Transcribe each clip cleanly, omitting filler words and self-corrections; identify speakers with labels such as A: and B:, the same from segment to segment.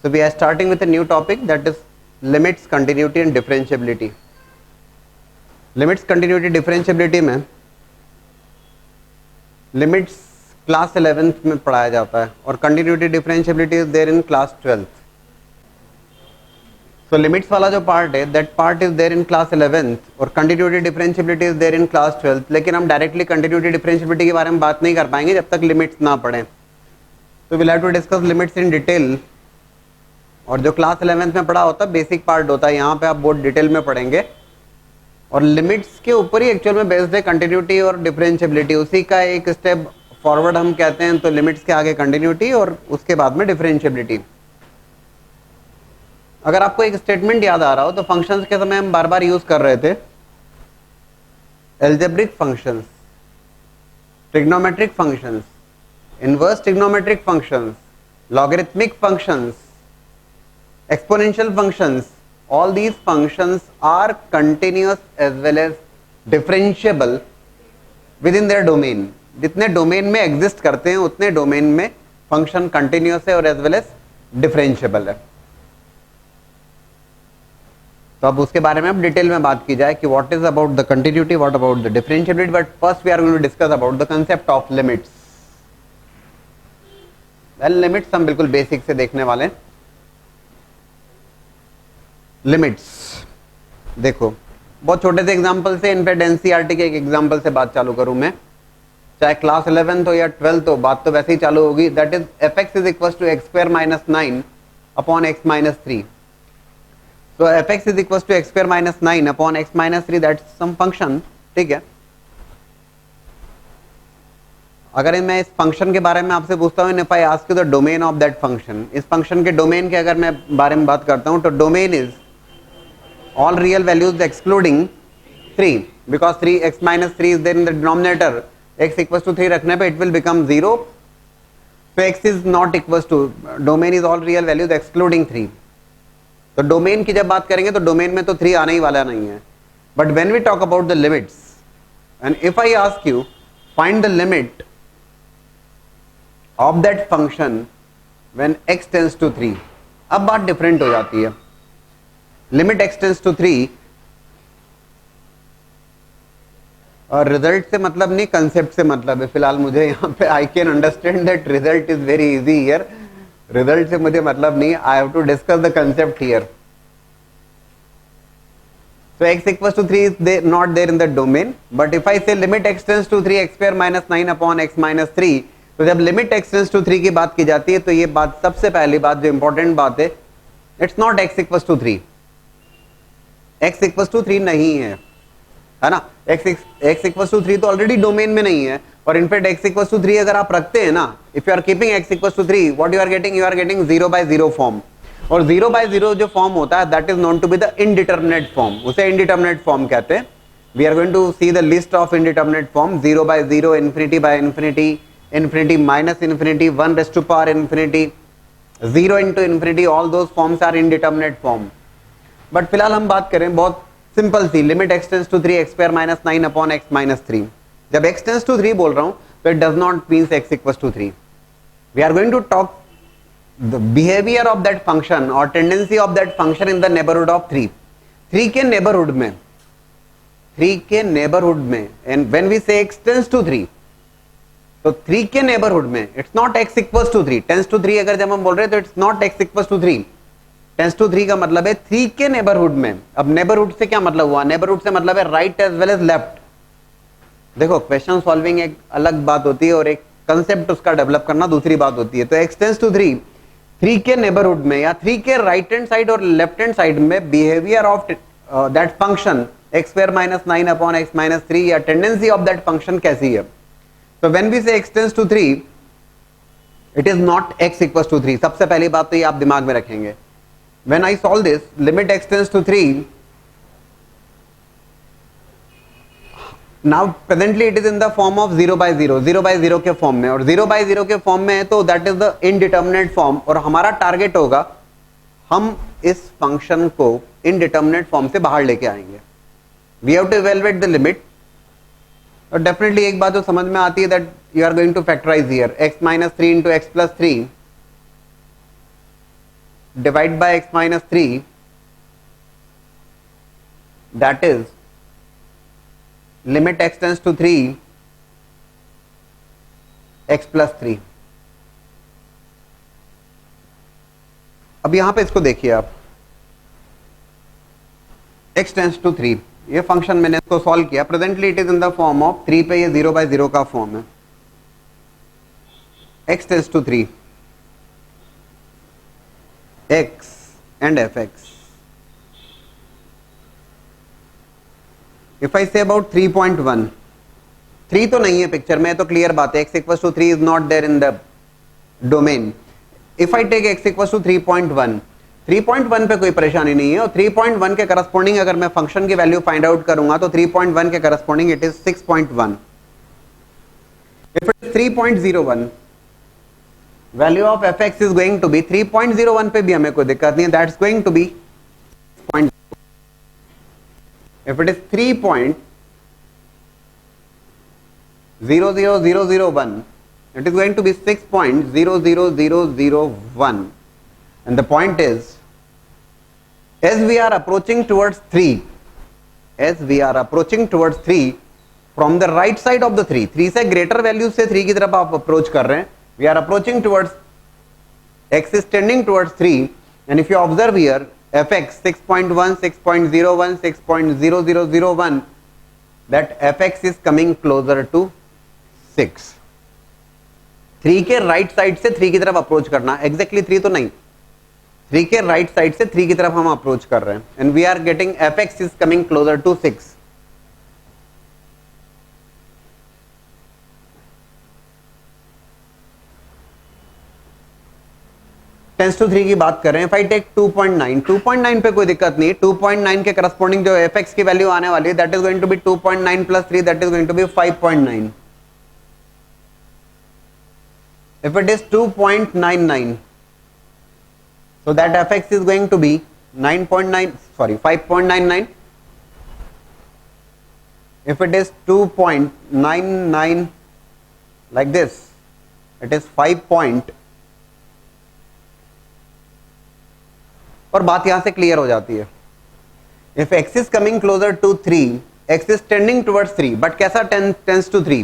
A: So we are starting with a new topic, that is limits, continuity and differentiability. Limits, continuity, differentiability में limits class 11th में पढ़ाया जाता है और continuity differentiability is there in class 12th. So limits वाला जो part है that part is there in class 11th और continuity differentiability is there in class 12th. लेकिन हम डायरेक्टली कंटिन्यूटी डिफरेंशियबिलिटी के बारे में बात नहीं कर पाएंगे जब तक लिमिट्स ना पढ़ें. तो will have to discuss limits in detail. और जो क्लास 11th में पढ़ा होता है बेसिक पार्ट होता है, यहाँ पे आप बहुत डिटेल में पढ़ेंगे. और लिमिट्स के ऊपर ही एक्चुअल में बेस्ड है कंटिन्यूटी और डिफरेंशियबिलिटी. उसी का एक स्टेप फॉरवर्ड हम कहते हैं. तो लिमिट्स के आगे कंटिन्यूटी और उसके बाद में डिफरेंशियबिलिटी. अगर आपको एक स्टेटमेंट याद आ रहा हो तो फंक्शंस के समय हम बार बार यूज कर रहे थे algebraic functions, trigonometric functions, inverse trigonometric functions, logarithmic functions, exponential functions. All these functions are continuous as well as differentiable within their domain. जितने डोमेन में एग्जिस्ट करते हैं उतने डोमेन में फंक्शन कंटिन्यूस है और एज वेल एज डिफरेंशियबल है. तो अब उसके बारे में अब डिटेल में बात की जाए कि what is about the continuity, what about the differentiability. But first we are going to discuss about the concept of limits. Well, limits हम बिल्कुल बेसिक से देखने वाले हैं. लिमिट्स देखो बहुत छोटे से एग्जांपल से, इनफैक्ट एनसीईआरटी के एक एग्जांपल से बात चालू करूं मैं. चाहे क्लास 11th हो या 12th हो, बात तो वैसे ही चालू होगी. That is fx is equal to x square minus 9 upon x minus 3. तो fx is equal to x square minus 9 upon x minus 3, that's some function. ठीक है. अगर मैं इस फंक्शन के बारे में आपसे पूछता हूँ, if I ask you the domain of that function, इस फंक्शन के डोमेन के अगर मैं बारे में बात करता हूँ तो domain is all real values excluding 3 because 3x minus 3 is there in the denominator. X equals to 3 रखने पे it will become 0. So x is not equals to, domain is all real values excluding 3. तो domain की जब बात करेंगे तो domain में तो 3 आने ही वाला नहीं है. But when we talk about the limits and if I ask you find the limit of that function when x tends to 3, अब बात डिफरेंट हो जाती है. लिमिट x टेंड्स टू 3 और रिजल्ट से मतलब नहीं, कंसेप्ट से मतलब है. फिलहाल मुझे यहाँ पे I can understand that result is very easy here. Result से मुझे मतलब नहीं, I have to discuss the concept here. So x equals to 3 is not there in the domain. But if I say limit x tends to 3 x square minus 9 upon x minus 3, तो जब limit x tends to 3 की बात की जाती है तो ये बात सबसे पहली बात जो इंपॉर्टेंट बात है, it's not x equals to 3. x equals to 3 नहीं है ना. x इक्वल्स टू 3 तो ऑलरेडी डोमेन में नहीं है. और इनफैक्ट x इक्वल्स टू 3 अगर आप रखते हैं ना, if you are keeping x equals to 3, what you are getting 0 by 0 form. और 0 बाय 0 जो फॉर्म होता है that is known to be the indeterminate form. उसे इनडिटरमिनेट फॉर्म कहते हैं. We are going to see the list of indeterminate form. 0 by 0, infinity by infinity, infinity minus infinity, 1 raise to power infinity, 0 into infinity, all those forms are indeterminate form. But फिलहाल हम बात करें बहुत simple सी, limit x tends to 3 x square minus 9 upon x minus 3. जब x tends to 3 बोल रहा हूं तो it does not means x equals to 3. We are going to talk the behaviour of that function और tendency of that function in the neighbourhood of 3. 3 के neighbourhood में, 3 के neighbourhood में, and when we say x tends to 3, तो 3 के neighbourhood में it's not x equals to 3. Tends to 3 अगर जब हम बोल रहे हैं तो it's not x equals to 3. Tends to 3 का मतलब है 3 के नेबरहुड में. अब नेबरहुड से क्या मतलब हुआ? नेबरहुड से मतलब है right as well as left. देखो क्वेश्चन सॉल्विंग एक अलग बात होती है और एक कंसेप्ट उसका डेवलप करना दूसरी बात होती है. तो x टेंड्स टू 3, 3 के नेबरहुड में या 3 के राइट हैंड साइड और लेफ्ट हैंड साइड में behaviour of that function x square minus 9 upon x minus 3 या टेंडेंसी ऑफ दैट फंक्शन कैसी है. तो when we say x tends to 3, it is not x equals to 3. सबसे पहली बात तो ये आप दिमाग में रखेंगे. When I solve this, limit x tends to 3. Now presently it is in the form of 0 by 0, 0 by 0 के फॉर्म में. और 0 by 0 के फॉर्म में है तो that is the indeterminate form. और हमारा टारगेट होगा हम इस फंक्शन को इनडिटर्मिनेट फॉर्म से बाहर लेके आएंगे. We have to evaluate the limit. और डेफिनेटली एक बात जो समझ में आती है that you are going to factorize here x minus 3 into x plus 3. divide by x minus 3, that is limit x tends to 3 x plus 3. अब यहां पे इसको देखिए आप, x tends to 3, ये फंक्शन मैंने इसको सॉल्व किया. Presently it is in the form of 3 पे ये 0/0 का फॉर्म है. x tends to 3, x and fx. If I say about 3.1, 3 तो नहीं है पिक्चर में, तो क्लियर बात है, x equals to 3 is not there in the domain. If I take x equals to 3.1, 3.1 पे कोई परेशानी नहीं है, और 3.1 के करस्पॉन्डिंग अगर मैं फंक्शन की वैल्यू फाइंड आउट करूंगा तो 3.1 के corresponding it is 6.1. If it is 3.01, value of fx is going to be 3.01 पे भी हमें कोई दिक्कत नहीं है, that's going to be 6.0. If it is 3.00001, it is going to be 6.00001. And the point is, as we are approaching towards 3, from the right side of the 3 से greater value से 3 की तरफ आप approach कर रहे हैं, we are approaching towards, x is tending towards 3, and if you observe here, fx 6.1, 6.01, 6.0001, that fx is coming closer to 6. 3 के right side से 3 की तरफ अप्रोच करना, एग्जैक्टली 3 तो नहीं, 3 के राइट साइड से 3 की तरफ हम अप्रोच कर रहे हैं, and we are getting fx is coming closer to 6. Tends to 3 की बात कर रहे हैं. इफ आई टेक 2.9 पे कोई दिक्कत नहीं. 2.9 के करस्पॉन्डिंग जो fx की वैल्यू आने वाली है, that is going to be 2.9 plus 3, that is going to be 5.9. If it is 2.99, so that fx is going to be 5.99. If it is 2.99 like this, it is 5 point. और बात यहां से clear हो जाती है. If x is coming closer to 3, x is tending towards 3, but कैसा tends to 3?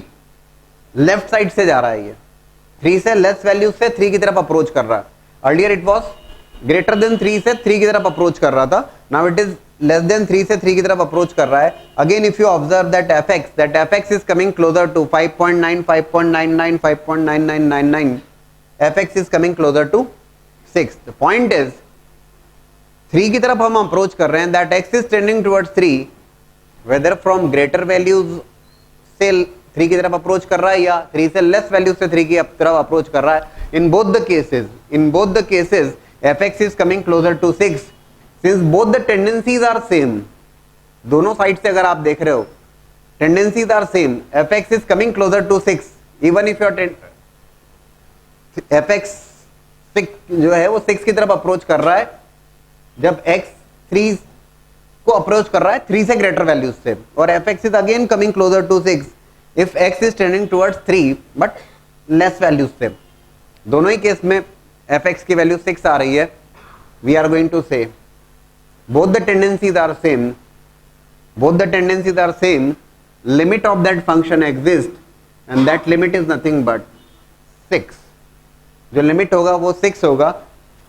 A: Left side से जा रहा है ये, 3 से लेस वैल्यू से 3 की तरफ अप्रोच कर रहा है. Earlier it was greater than 3 से 3 की तरफ अप्रोच कर रहा था, now it is less than 3 से 3 की तरफ अप्रोच कर रहा है. Again if you observe that fx is coming closer to 5.9, 5.99, 5.9999, fx is coming closer to 6. The point is 3 की तरफ हम अप्रोच कर रहे हैं, that x is tending towards 3, whether from greater values से 3 की तरफ अप्रोच कर रहा है या 3 से लेस वैल्यू से 3 की तरफ अप्रोच कर रहा है. In both the cases fx is coming closer to 6, since both the tendencies are same. दोनों साइड से अगर आप देख रहे हो, tendencies are same. fx is coming closer to 6, even if your fx 6 जो है वो 6 की तरफ अप्रोच कर रहा है, जब x 3 को अप्रोच कर रहा है 3 से ग्रेटर वैल्यूज से, और fx is again coming closer to 6 if x is tending towards 3 but less values से. दोनों ही केस में fx की वैल्यू 6 आ रही है. we are going to say both the tendencies are same, limit of that function exists, and that limit is nothing but 6. जो limit होगा वो 6 होगा.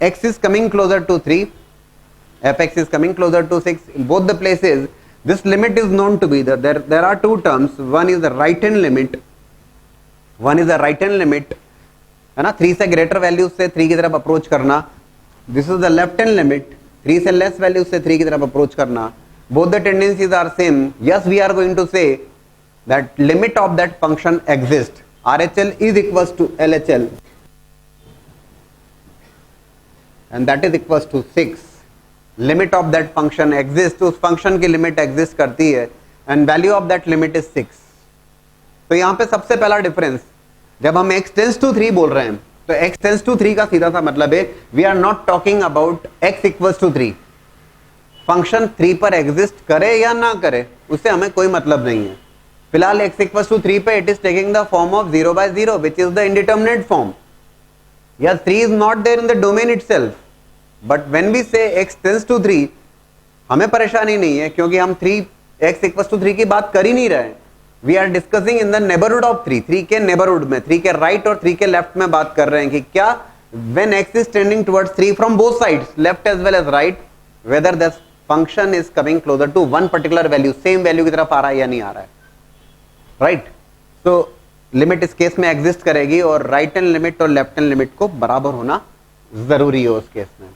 A: x is coming closer to 3, fx is coming closer to 6. In both the places this limit is known to be there are two terms. One is the right hand limit, है ना, 3 से greater value से 3 की तरफ approach करना. This is the left hand limit, 3 से less value से 3 की तरफ अप्रोच करना. Both the tendencies are same. Yes, we are going to say that limit of that function exist. RHL is equals to LHL, and that is equals to 6. Limit of that function exist, उस function की limit exist करती है, and value of that limit is 6. तो यहां पे सबसे पहला difference, जब हम x टेंस टू 3 बोल रहे हैं तो x टेंस टू 3 का सीधा सा मतलब है we are not talking about x equals to 3. Function 3 पर एग्जिस्ट करे या ना करे उससे हमें कोई मतलब नहीं है. फिलहाल x इक्वल्स टू 3 पे it is taking the form of 0/0 which is the indeterminate form. Yes, 3 is not there in the domain itself, but when we say x tends to 3 हमें परेशानी नहीं है, क्योंकि हम 3x इक्वल्स टू 3 की बात कर ही नहीं रहे हैं। We are discussing in the neighbourhood of 3 के नेबरहुड में, 3 के राइट और 3 के लेफ्ट में बात कर रहे हैं कि क्या when x is tending towards 3 from both sides left as well as right, whether this function is coming closer to one particular value, same value की तरफ आ रहा है या नहीं आ रहा है, राइट। तो लिमिट इस केस में एग्जिस्ट करेगी और राइट हैंड लिमिट और लेफ्ट हैंड लिमिट को बराबर होना जरूरी है उस केस में।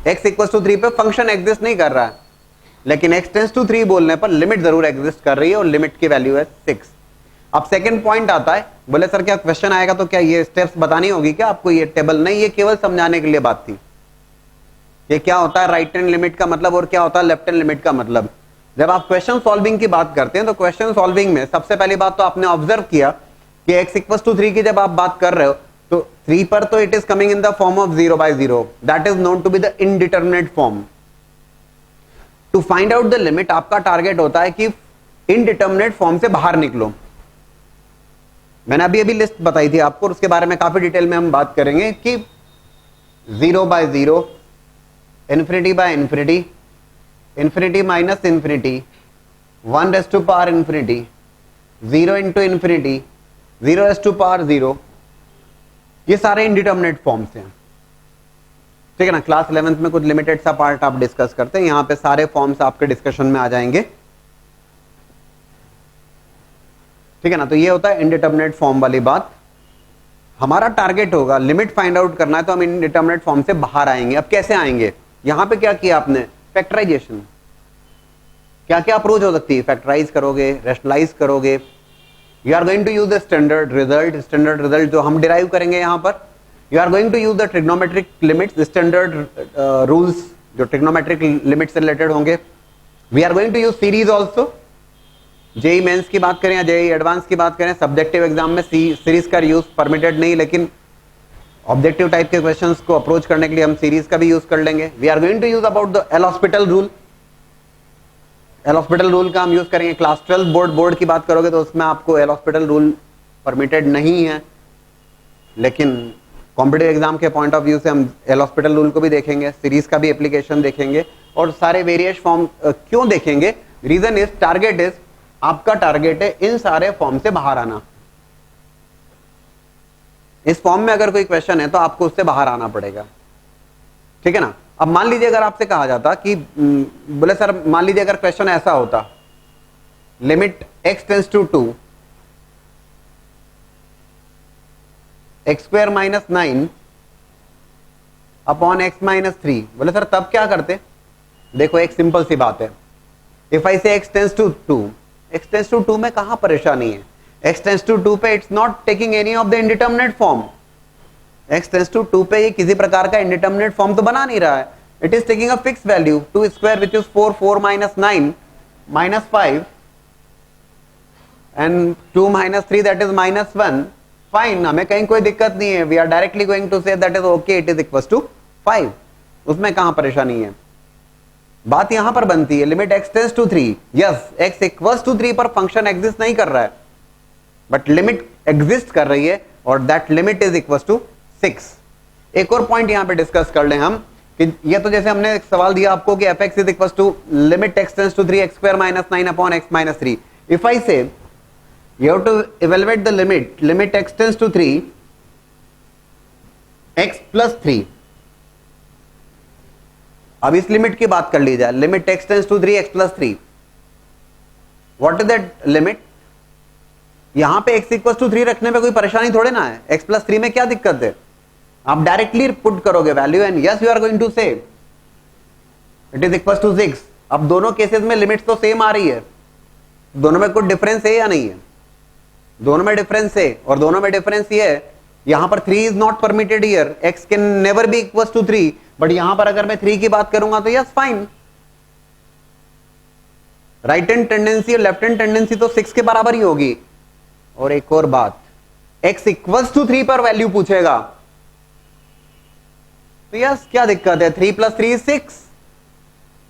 A: x इक्वल टू 3 पे फंक्शन एग्जिस्ट नहीं कर रहा है, लेकिन x टेंड्स टू 3 बोलने पर लिमिट जरूर एग्जिस्ट कर रही है और लिमिट की वैल्यू है 6। अब सेकंड पॉइंट आता है, बोले सर क्या क्वेश्चन आएगा तो क्या ये स्टेप्स बतानी होगी क्या आपको, ये टेबल नहीं, ये केवल समझाने के लिए बात थी। ये क्या होता है राइट हैंड लिमिट का मतलब और क्या होता है लेफ्ट हैंड लिमिट का मतलब। जब आप क्वेश्चन सॉल्विंग की बात करते हैं तो क्वेश्चन सॉल्विंग में सबसे पहली बात तो आपने ऑब्जर्व किया कि x इक्वल टू 3 की जब आप बात कर रहे हो तो 3 पर तो it is coming in the form of 0/0, that is known to be the indeterminate form. To find out the limit आपका टारगेट होता है कि इनडिटरमिनेट फॉर्म से बाहर निकलो। मैंने अभी अभी लिस्ट बताई थी आपको, उसके बारे में काफी डिटेल में हम बात करेंगे कि 0/0, infinity by infinity, infinity minus infinity, 1 raise to power infinity, 0 into infinity, 0 raise to power 0, ये सारे इनडिटरमिनेट फॉर्म्स हैं, ठीक है ना। क्लास 11th में कुछ लिमिटेड सा पार्ट आप डिस्कस करते हैं, यहां पे सारे फॉर्म्स आपके डिस्कशन में आ जाएंगे, ठीक है ना। तो ये होता है इनडिटरमिनेट फॉर्म वाली बात। हमारा टारगेट होगा लिमिट फाइंड आउट करना है तो हम इनडिटरमिनेट फॉर्म से बाहर आएंगे। अब कैसे आएंगे, यहां पे क्या किया आपने, फैक्टराइजेशन। क्या क्या अप्रोच हो सकती है, फैक्टराइज करोगे, रेशनलाइज करोगे, you are going to use the standard result जो हम डिराइव करेंगे यहां पर, you are going to use the trigonometric limits, standard rules जो ट्रिग्नोमेट्रिक लिमिट से रिलेटेड होंगे, we are going to use series also. JEE Mains की बात करें या जेई एडवांस की बात करें, सब्जेक्टिव एग्जाम में सीरीज का यूज परमिटेड नहीं, लेकिन ऑब्जेक्टिव टाइप के क्वेश्चंस को अप्रोच करने के लिए हम सीरीज का भी यूज कर लेंगे। We are going to use about the L hospital rule, L hospital rule का हम यूज करेंगे। क्लास 12 बोर्ड की बात करोगे तो उसमें आपको एल हॉस्पिटल रूल परमिटेड नहीं है, लेकिन कॉम्पिटिटिव एग्जाम के पॉइंट ऑफ व्यू से हम एल हॉस्पिटल रूल को भी देखेंगे, सीरीज का भी एप्लीकेशन देखेंगे और सारे वेरियस फॉर्म क्यों देखेंगे, रीजन इज टारगेट इज, आपका टारगेट है इन सारे फॉर्म से बाहर आना। इस फॉर्म में अगर कोई क्वेश्चन है तो आपको उससे बाहर आना पड़ेगा, ठीक है ना। अब मान लीजिए अगर आपसे कहा जाता कि बोले सर मान लीजिए अगर क्वेश्चन ऐसा होता, limit x tends to 2 x² - 9 upon x - 3, बोले सर तब क्या करते। देखो एक सिंपल सी बात है, if I say x tends to 2, x tends to 2 में कहां परेशानी है, x टेंड्स टू 2 पे it's not taking any of the indeterminate form, x tends to 2 पे ये किसी प्रकार का इंडिटरमिनेट फॉर्म तो बना नहीं रहा है, it is taking a fix value 2² which is 4, 4 - 9 -5 and 2 - 3 that is -1, fine, हमें कहीं कोई दिक्कत नहीं है, we are directly going to say that is okay, it is equals to 5, उसमें कहां परेशानी है। बात यहां पर बनती है limit x tends to 3, yes x equals to 3 पर फंक्शन एग्जिस्ट नहीं कर रहा है, बट लिमिट एग्जिस्ट कर रही है और that limit is equals to 6। एक और पॉइंट यहां पे डिस्कस कर लें हम कि ये तो जैसे हमने एक सवाल दिया आपको कि fx is equals to limit x tends to 3 x² - 9 upon x - 3, if I say you have to evaluate the limit x tends to 3 x plus 3। अब इस लिमिट की बात कर ली जाए, limit x tends to 3 x plus 3, what is that limit. यहां पे x equal to 3 रखने में कोई परेशानी थोड़े ना है, x plus 3 में क्या दिक्कत है, आप डायरेक्टली पुट करोगे value and yes you are going to say it is equal to 6। अब दोनों केसेस में लिमिट तो सेम आ रही है, दोनों में कुछ डिफरेंस है या नहीं है, दोनों में डिफरेंस है, और दोनों में डिफरेंस ये है यहां पर 3 is not permitted here, x can never be equal to 3, but यहां पर अगर मैं 3 की बात करूंगा तो yes fine, right hand tendency और लेफ्ट हैंड टेंडेंसी तो 6 के बराबर ही होगी। और एक और बात, x इक्वल्स टू 3 पर वैल्यू पूछेगा तो यस क्या दिक्कत है, 3 + 3 = 6।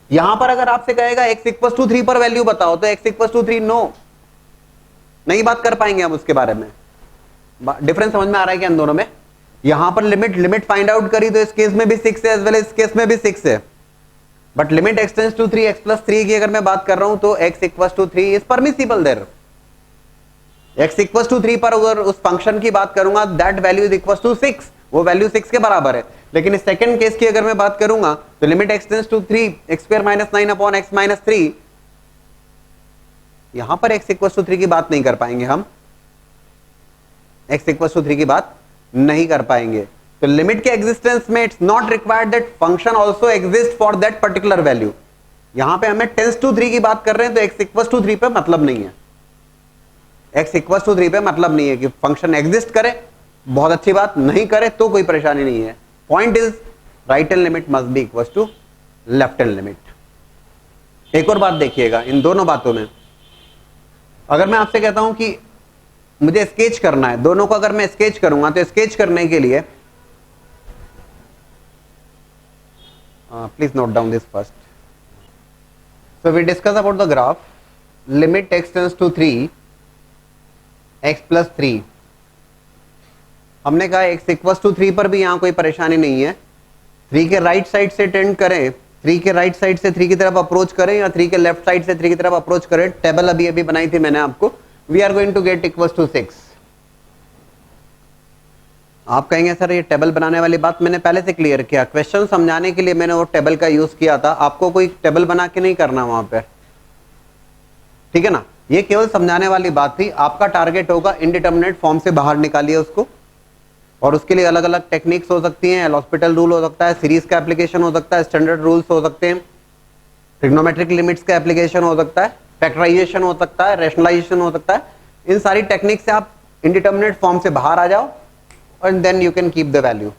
A: यहां पर अगर आपसे कहेगा x इक्वल्स टू 3 पर वैल्यू बताओ तो x इक्वल्स टू 3 नो, नहीं बात कर पाएंगे हम उसके बारे में। डिफरेंस समझ में आ रहा है क्या इन दोनों में। यहां पर लिमिट फाइंड आउट करी तो इस केस में भी 6 है, एज वेल इस केस में भी 6 है, but limit x tends to 3 x + 3 की अगर मैं बात कर रहा हूं तो x = 3 is permissible there. x = 3 पर अगर उस फंक्शन की बात करूंगा that value is equal to 6, वो वैल्यू 6 के बराबर है। लेकिन इस सेकंड केस की अगर मैं बात करूंगा तो limit x tends to 3 x² - 9 x - 3, यहां पर x = 3 की बात नहीं कर पाएंगे हम, x = 3 की बात नहीं कर पाएंगे। तो लिमिट के एग्जिस्टेंस में it's not required that function also exist for that particular value. यहां पे हमें टेंस टू 3 की बात कर रहे हैं तो x = 3 पे मतलब नहीं है, x = 3 पे मतलब नहीं है कि फंक्शन एग्जिस्ट करे, बहुत अच्छी बात, नहीं करे तो कोई परेशानी नहीं है। Point is right hand limit must be equal to left hand limit. एक और बात देखिएगा इन दोनों बातों में, अगर मैं आपसे कहता हूं कि मुझे स्केच करना है, दोनों को अगर मैं स्केच करूंगा तो स्केच करने के लिए please note down this first. So we discuss about the graph limit x tends to 3 x + 3। हमने कहा x = 3 पर भी यहां कोई परेशानी नहीं है, 3 के राइट साइड से टेंड करें, 3 के राइट साइड से 3 की तरफ अप्रोच करें या 3 के लेफ्ट साइड से 3 की तरफ अप्रोच करें, टेबल अभी अभी बनाई थी मैंने आपको, we are going to get = 6। आप कहेंगे सर ये टेबल बनाने वाली बात मैंने पहले से क्लियर किया, क्वेश्चन समझाने के लिए मैंने वो टेबल का यूज किया था, आपको कोई टेबल बना के नहीं करना वहां पे, ठीक है ना, ये केवल समझाने वाली बात थी। आपका टारगेट होगा इनडिटर्मिनेट फॉर्म से बाहर निकालिए उसको, और उसके लिए अलग अलग टेक्निक्स हो सकती हैं, एल'हॉस्पिटल रूल हो सकता है, सीरीज का एप्लीकेशन हो सकता है, स्टैंडर्ड रूल्स हो सकते हैं, ट्रिग्नोमेट्रिक लिमिट्स का एप्लीकेशन हो सकता है, फैक्टराइजेशन हो सकता है, रैशनलाइजेशन हो सकता है। इन सारी टेक्निक से आप इंडिटर्मिनेट फॉर्म से बाहर आ जाओ और then you can keep the value,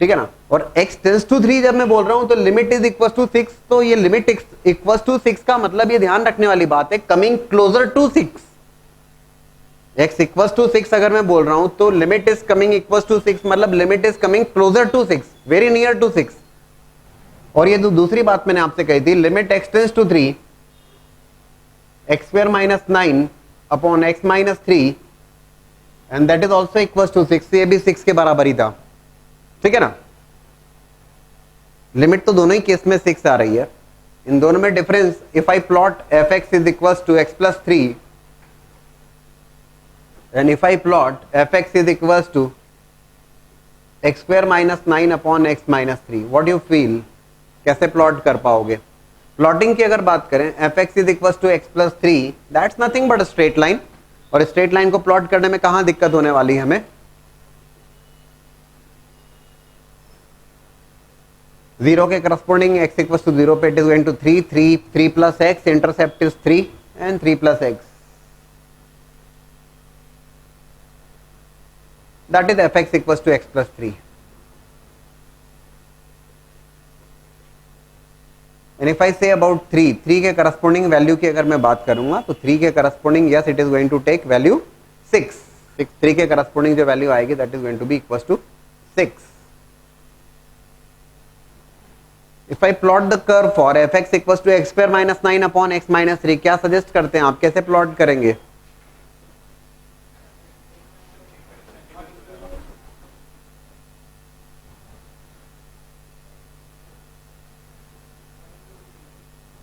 A: ठीक है ना। और x टेंड्स टू 3 जब मैं बोल रहा हूं तो लिमिट इज इक्वल टू 6, तो ये लिमिट इक्वल टू 6 का मतलब ये ध्यान रखने वाली बात है coming closer to 6। x equal to 6 अगर मैं बोल रहा हूं तो limit is coming equal to 6 मतलब limit is coming closer to 6, very near to 6। और ये दूसरी बात मैंने आपसे कही थी, limit x tends to 3 x² - 9 x - 3 and that is also equal to 6, ये भी 6 के बराबर ही था, ठीक है ना। लिमिट तो दोनों ही केस में 6 आ रही है, इन दोनों में difference, if I plot fx is equal to x + 3 and if I plot fx is equal to x² - 9 x - 3, what you feel, कैसे प्लॉट कर पाओगे। प्लॉटिंग की अगर बात करें fx is equal to x + 3, that's nothing but straight line, और straight line को plot करने में कहां दिक्कत होने वाली है हमें, 0 के करस्पॉन्डिंग x इक्वल टू 0 पे it is going to 3 + x, intercept is 3 and 3 + x, that is fx equal to x + 3। And if I say about 3 के करस्पॉन्डिंग वैल्यू की अगर मैं बात करूंगा तो 3 के corresponding yes it is going to take value 6, 3 के करस्पॉन्डिंग जो वैल्यू आएगी that is going to be equal to 6। If I plot the curve for fx equal to x² - 9 x - 3, क्या सजेस्ट करते हैं आप, कैसे प्लॉट करेंगे।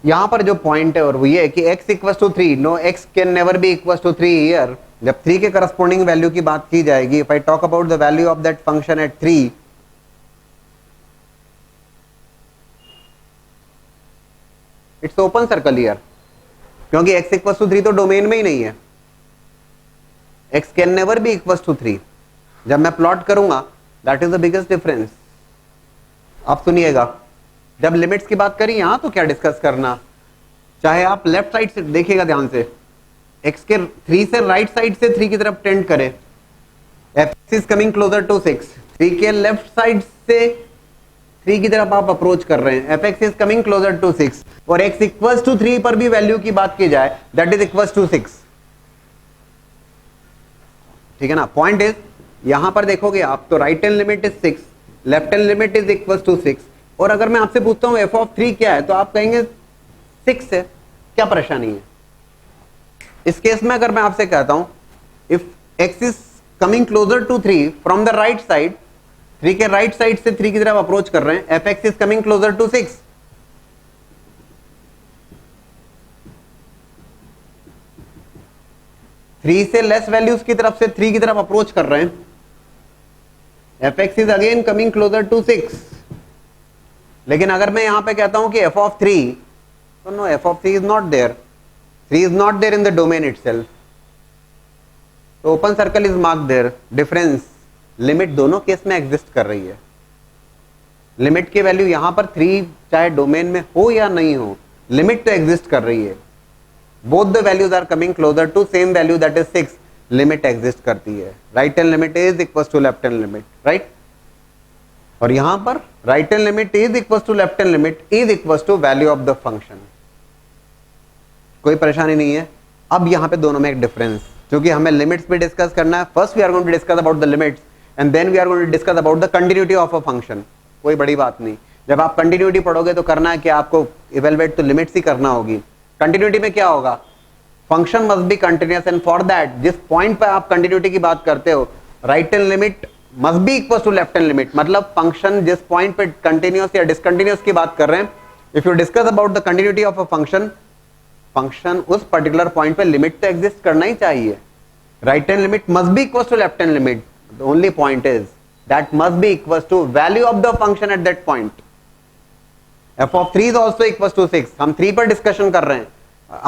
A: यहां पर जो पॉइंट है और वो ये है कि x equal to 3, no x can never be equal to 3 here. जब 3 के करस्पॉन्डिंग वैल्यू की बात की जाएगी, if I talk about the value of that function at 3, it's open circle here, क्योंकि x इक्वल टू 3 तो डोमेन में ही नहीं है, x can never be equal to 3। जब मैं प्लॉट करूंगा that is the biggest difference. आप सुनिएगा, जब लिमिट्स की बात करी यहां तो क्या डिस्कस करना, चाहे आप लेफ्ट साइड से देखिएगा ध्यान से, x के 3 से राइट साइड से 3 की तरफ टेंड करें, f is coming closer to 6, 3 के लेफ्ट साइड से 3 की तरफ आप अप्रोच कर रहे हैं, fx is coming closer to 6, और x इक्वल्स टू 3 पर भी वैल्यू की बात की जाए दैट इज इक्वल्स टू 6, ठीक है ना। पॉइंट इज यहां पर देखोगे आप तो right hand limit is 6, left hand limit is equals to 6, और अगर मैं आपसे पूछता हूं f(3) क्या है तो आप कहेंगे 6 है, क्या परेशानी है। इस केस में अगर मैं आपसे कहता हूं if x is coming closer to 3 from the right side, 3 के राइट साइड से 3 की तरफ अप्रोच कर रहे हैं, F x is coming closer to 6। 3 से लेस वैल्यूज की तरफ से 3 की तरफ अप्रोच कर रहे हैं, F x is again coming closer to 6। लेकिन अगर मैं यहां पे कहता हूं कि एफ ऑफ 3, तो no, F of 3 is not there, 3 is not there in the domain itself, तो open circle is mark there. Difference, limit दोनों केस में एग्जिस्ट कर रही है। लिमिट की वैल्यू यहां पर 3 चाहे डोमेन में हो या नहीं हो, लिमिट तो एग्जिस्ट कर रही है। Both the values are coming closer to same value that is 6, limit exist करती है। Right hand limit is equal to left hand limit, right. और यहां पर right hand limit is equal to left hand limit is equal to value of the function. कोई परेशानी नहीं है। अब यहां पे दोनों में एक डिफरेंस, क्योंकि हमें लिमिट्स भी डिस्कस करना है। First we are going to discuss about the limits and then we are going to discuss about the continuity of a function. कोई बड़ी बात नहीं, जब आप कंटिन्यूटी पढ़ोगे तो करना है कि आपको इवेलुएट तो लिमिट्स ही करना होगी। कंटिन्यूटी में क्या होगा, function must be continuous and for that जिस पॉइंट पे आप कंटिन्यूटी की बात करते हो, right hand limit must be equal to left hand limit. मतलब फंक्शन जिस पॉइंट पे कंटिन्यूअस या डिसकंटिन्यूअस की बात कर रहे हैं, if you discuss about the continuity of a function, function उस पर्टिकुलर पॉइंट पे लिमिट तो एग्जिस्ट करना ही चाहिए। Right hand limit must be equal to left hand limit, the only point is that must be equal to value of the function at that point. F of 3 is also equal to 6, हम 3 पर discussion कर रहे हैं,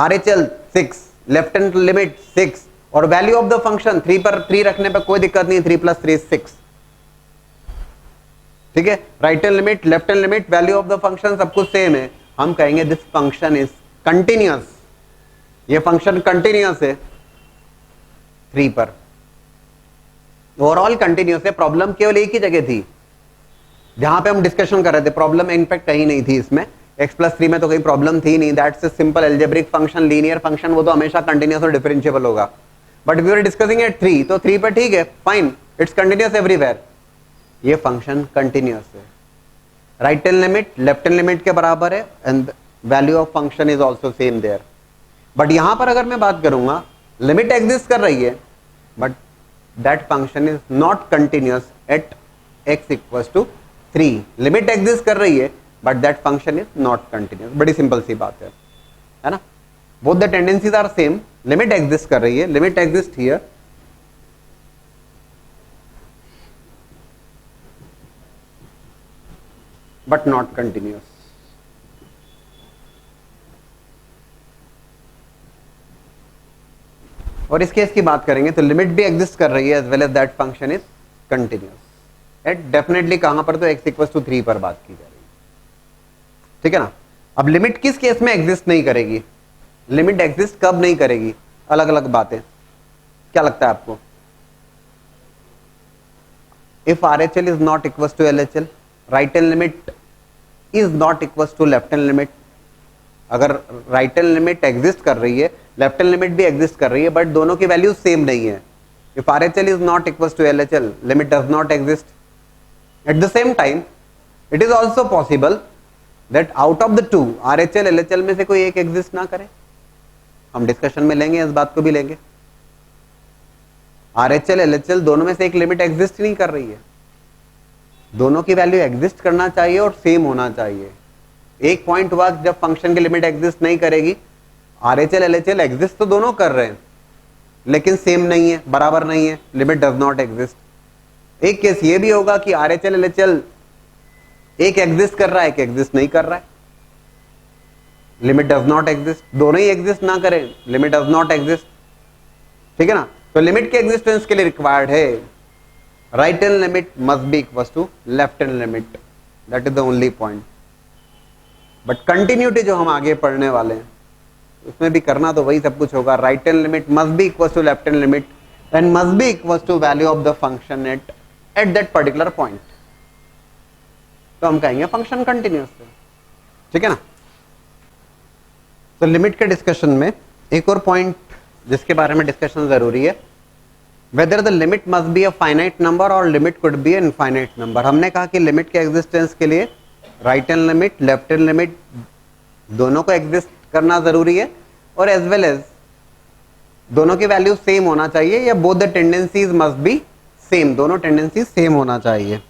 A: RHL 6, left hand limit 6 और value of the function 3 पर 3 रखने पर कोई दिक्कत नहीं, 3 + 3 = 6, ठीक है। Right hand limit, left hand limit, value of the function सब कुछ सेम है। हम कहेंगे दिस फंक्शन इज कंटिन्यूअस, ये फंक्शन कंटिन्यूअस है 3 पर, ओवरऑल कंटिन्यूअस है। प्रॉब्लम केवल एक ही जगह थी जहां पे हम डिस्कशन कर रहे थे, प्रॉब्लम इनफैक्ट कहीं नहीं थी इसमें, x+3 में तो कोई प्रॉब्लम थी नहीं, that's a simple algebraic function, linear function, वो तो हमेशा कंटिन्यूअस और डिफरेंशिएबल होगा। But we are discussing at 3, तो 3 पर ठीक है, फाइन, इट्स कंटिन्यूअस एवरीवेयर, ये फंक्शन कंटिन्यूअस है। Right hand limit left hand limit के बराबर है and value of function is also same there. But यहां पर अगर मैं बात करूंगा, लिमिट एग्जिस्ट कर रही है but that function is not continuous at x = 3, limit exist कर रही है but that function is not continuous. बड़ी सिंपल सी बात है ना। Both the tendencies are same, limit exist कर रही है, limit exist here, but not continuous. और इस केस की बात करेंगे तो लिमिट भी एग्जिस्ट कर रही है as well as that function is continuous at definitely कहां पर, तो x = 3 पर बात की जा रही है, ठीक है ना। अब लिमिट किस केस में एग्जिस्ट नहीं करेगी, लिमिट एग्जिस्ट कब नहीं करेगी, अलग अलग बातें, क्या लगता है आपको। If RHL is not equal to LHL, right hand limit is not equal to left hand limit. अगर राइट हैंड लिमिट एग्जिस्ट कर रही है, लेफ्ट हैंड लिमिट भी एग्जिस्ट कर रही है, बट दोनों की वैल्यू सेम नहीं है। If RHL is not equal to LHL, limit does not exist. At the same time it is also possible that out of the two, RHL LHL में से कोई एक एग्जिस्ट ना करे। हम डिस्कशन में लेंगे, इस बात को भी लेंगे। RHL LHL दोनों में से एक लिमिट एग्जिस्ट नहीं कर रही है, दोनों की वैल्यू एग्जिस्ट करना चाहिए और सेम होना चाहिए। एक पॉइंट हुआ जब फंक्शन की लिमिट एग्जिस्ट नहीं करेगी, RHL LHL एग्जिस्ट तो दोनों कर रहे हैं लेकिन सेम नहीं है, बराबर नहीं है, लिमिट डज नॉट एग्जिस्ट। एक केस ये भी होगा कि RHL LHL एक एग्जिस्ट कर रहा है, एक एग्जिस्ट नहीं कर रहा है, लिमिट डज नॉट एग्जिस्ट। दोनों ही एग्जिस्ट ना करें, लिमिट डज नॉट एग्जिस्ट, ठीक है ना। तो लिमिट के एग्जिस्टेंस के लिए रिक्वायर्ड है right hand limit must be equal to left hand limit, that is the only point. But continuity जो हम आगे पढ़ने वाले हैं उसमें भी करना तो वही सब कुछ होगा। Right hand limit must be equal to left hand limit and must be equal to value of the function at that particular point, तो हम कहेंगे फंक्शन कंटिन्यूअस है, ठीक है ना। तो लिमिट के डिस्कशन में एक और पॉइंट जिसके बारे में डिस्कशन जरूरी है, whether the limit must be a finite number और limit could be infinite number. हमने कहा कि लिमिट के एग्जिस्टेंस के लिए right hand limit left hand limit दोनों को एग्जिस्ट करना जरूरी है और एज वेल एज दोनों की वैल्यू सेम होना चाहिए या both the tendencies must be same, दोनों टेंडेंसी सेम होना चाहिए।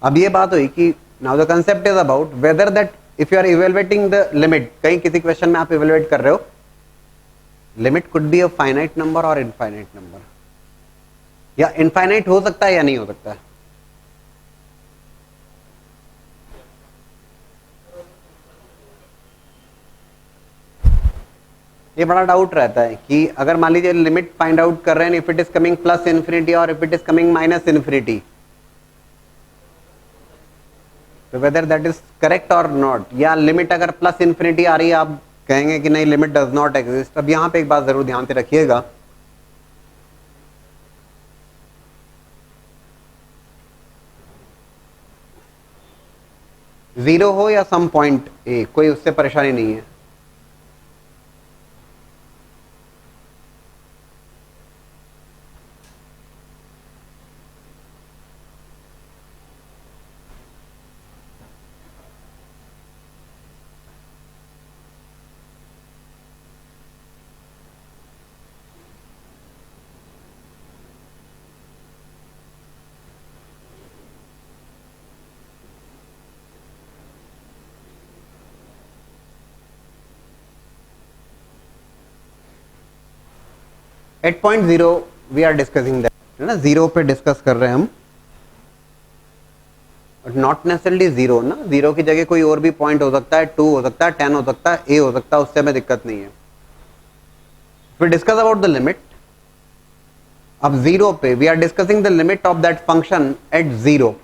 A: अब ये बात हुई कि now the concept is about whether that if you are evaluating the limit, कहीं किसी क्वेश्चन में आप इवेलुएट कर रहे हो, limit could be a finite number और इनफाइनाइट नंबर, या इनफाइनाइट हो सकता है या नहीं हो सकता है। ये बड़ा डाउट रहता है कि अगर मान लीजिए लिमिट फाइंड आउट कर रहे हैं, if it is coming plus infinity और if it is coming minus infinity, तो वेदर दैट इज करेक्ट और नॉट, या लिमिट अगर प्लस इन्फिनिटी आ रही है आप कहेंगे कि नहीं लिमिट डज नॉट एग्जिस्ट। अब यहां पे एक बात जरूर ध्यान से रखिएगा, जीरो हो या सम पॉइंट ए, कोई उससे परेशानी नहीं है। 8.0 वी आर डिस्कसिंग दैट, है ना, जीरो पे डिस्कस कर रहे हैं हम, नॉट नेसेसरली जीरो ना, जीरो की जगह कोई और भी पॉइंट हो सकता है, 2 हो सकता है, 10 हो सकता है, ए हो सकता है, उससे हमें दिक्कत नहीं है। फिर डिस्कस अबाउट द लिमिट। अब जीरो पे we are discussing the limit of that function at zero.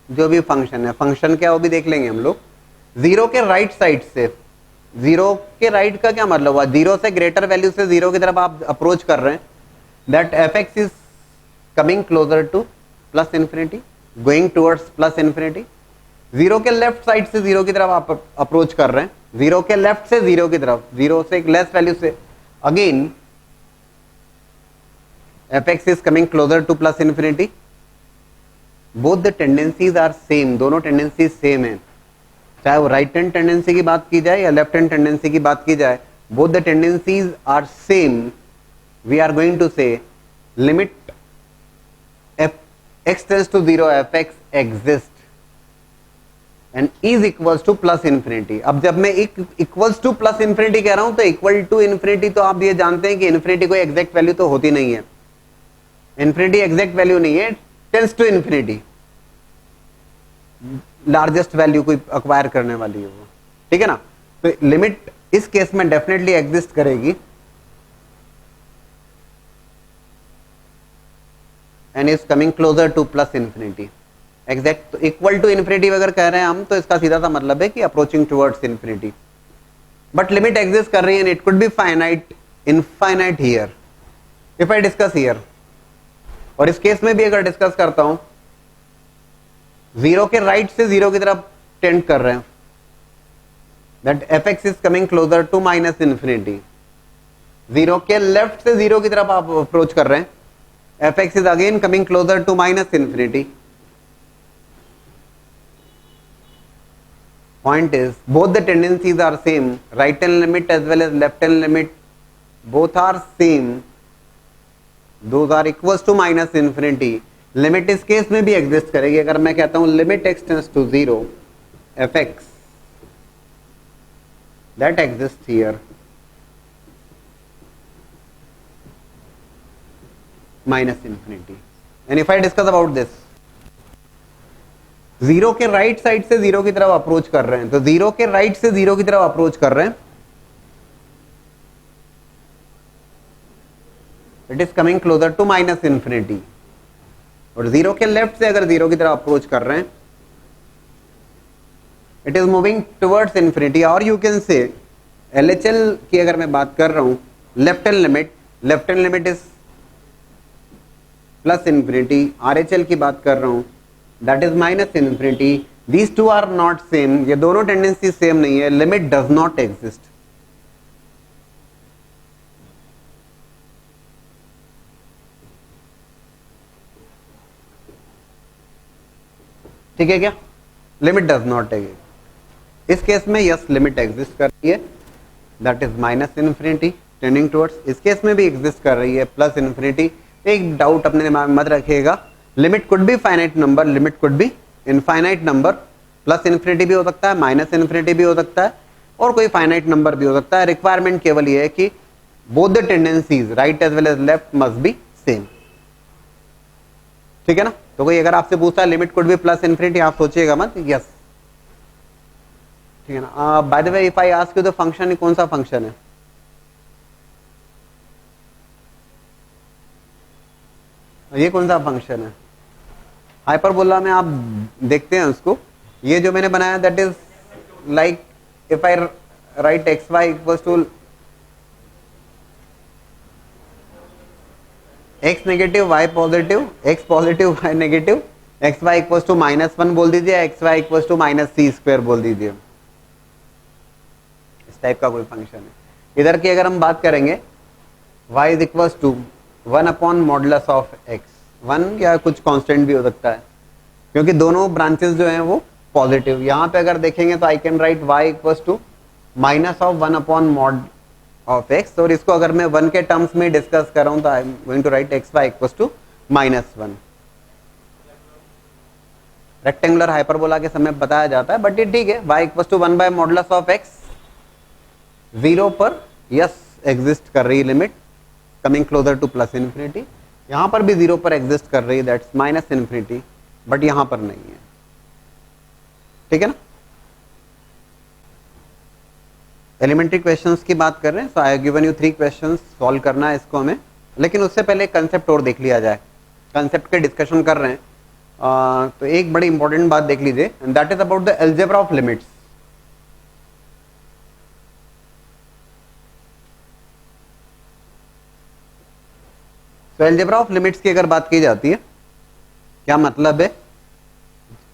A: जो भी फंक्शन है, फंक्शन क्या वो भी देख लेंगे हम लोग। जीरो के राइट साइड से, जीरो के राइट का क्या मतलब हुआ, जीरो से ग्रेटर वैल्यू से जीरो की तरफ आप अप्रोच कर रहे हैं, that F x is coming closer to plus infinity, going towards plus infinity. Zero के लेफ्ट साइड से जीरो की तरफ आप अप्रोच कर रहे हैं, जीरो के लेफ्ट से जीरो की तरफ, जीरो से एक लेस वैल्यू से, again f x is coming closer to plus infinity. Both the tendencies are same, दोनों टेंडेंसीज सेम है, चाहे वो राइट हैंड टेंडेंसी की बात की जाए या लेफ्ट हैंड टेंडेंसी की बात की जाए, both the tendencies are same. We are going to say limit F X tends to zero F X exist and is equals to plus infinity. अब जब मैं इक्वल्स टू प्लस इन्फिनिटी कह रहा हूं तो इक्वल टू इन्फिनिटी, तो आप ये जानते हैं कि इन्फिनिटी कोई एग्जैक्ट वैल्यू तो होती नहीं है, इन्फिनिटी एग्जैक्ट वैल्यू नहीं है, tends to infinity, largest value कोई अक्वायर करने वाली है वो, ठीक है ना। तो लिमिट इस केस में डेफिनेटली एग्जिस्ट करेगी and is coming closer to plus infinity exact. तो इक्वल टू इन्फिनिटी अगर कह रहे हैं हम तो इसका सीधा सा मतलब है कि approaching towards infinity, but limit exist कर रही है, it could be finite, infinite here if I discuss here. और इस केस में भी अगर डिस्कस करता हूं, जीरो के राइट से जीरो की तरफ टेंड कर रहे हैं, that F x is coming closer to minus infinity. Zero के लेफ्ट से जीरो की तरफ आप अप्रोच कर रहे हैं, F x is again coming closer to minus infinity. Point is both the tendencies are same, right hand limit as well as left hand limit both are same, those are equals to minus infinity। Limit इस case में भी exist करेगी अगर मैं कहता हूं limit X tends to zero F X, that exist here minus infinity. And if I discuss about this, zero के right side से जीरो की तरफ अप्रोच कर रहे हैं, तो जीरो के राइट से जीरो की तरफ अप्रोच कर रहे हैं, it is coming closer to minus infinity. और जीरो के लेफ्ट से अगर जीरो की तरफ अप्रोच कर रहे हैं, it is moving towards infinity. और यू कैन से एलएचएल की अगर मैं बात कर रहा हूं, left hand limit is plus infinity, RHL की बात कर रहा हूं that is minus infinity. These two are not same, ये दोनों टेंडेंसी सेम नहीं है, लिमिट डज नॉट एग्जिस्ट। ठीक है क्या? Limit does not exist. इस केस में यस लिमिट एग्जिस्ट कर रही है, that is minus infinity tending towards. इस केस में भी एग्जिस्ट कर रही है प्लस इन्फिनिटी। एक डाउट अपने दिमाग में मत रखिएगा, limit could be finite number, limit could be infinite number. Plus infinity भी हो सकता है, माइनस इन्फिनिटी भी हो सकता है, और कोई फाइनाइट नंबर भी हो सकता है। रिक्वायरमेंट केवल ये है कि both the tendencies right as well as left must be same. ठीक है ना। तो कोई अगर आपसे पूछता है limit could be plus infinity, आप सोचिएगा मत, यस। ठीक है ना। By the way if I ask you the function, ये कौन सा फंक्शन है? ये कौन सा फंक्शन है? हाइपरबोला में आप देखते हैं उसको, ये जो मैंने बनाया that is like if I write X Y equals to X negative Y positive, X positive Y negative, X Y equals to -1 बोल दीजिए, x Y equals to -c² बोल दीजिए। इस टाइप का कोई फंक्शन है। इधर की अगर हम बात करेंगे, y is equals to 1 upon modulus of x, 1 या कुछ कांस्टेंट भी हो सकता है, क्योंकि दोनों ब्रांचेस जो हैं वो पॉजिटिव। यहाँ पे अगर देखेंगे तो I can write y equals to minus of 1 upon mod of x, और इसको अगर मैं 1 के टर्म्स में डिस्कस कर रहा हूँ तो I am going to write X Y equals to -1। Rectangular hyperbola के समय बताया जाता है, बट ये ठीक है। y equals to 1 by modulus of x, 0 पर यस एग्जिस्ट कर रही है limit coming closer to plus infinity. यहां पर भी 0 पर एग्जिस्ट कर रही है, दैट्स माइनस इन्फिनिटी, बट यहां पर नहीं है। ठीक है ना। एलिमेंट्री क्वेश्चंस की बात कर रहे हैं, so I have given you 3 questions, solve करना है इसको हमें। लेकिन उससे पहले कंसेप्ट और देख लिया जाए। कंसेप्ट के डिस्कशन कर रहे हैं, तो एक बड़ी इंपॉर्टेंट बात देख लीजिए, and that is about the algebra of limits. तो अलजेब्रा ऑफ लिमिट्स की अगर बात की जाती है, क्या मतलब है?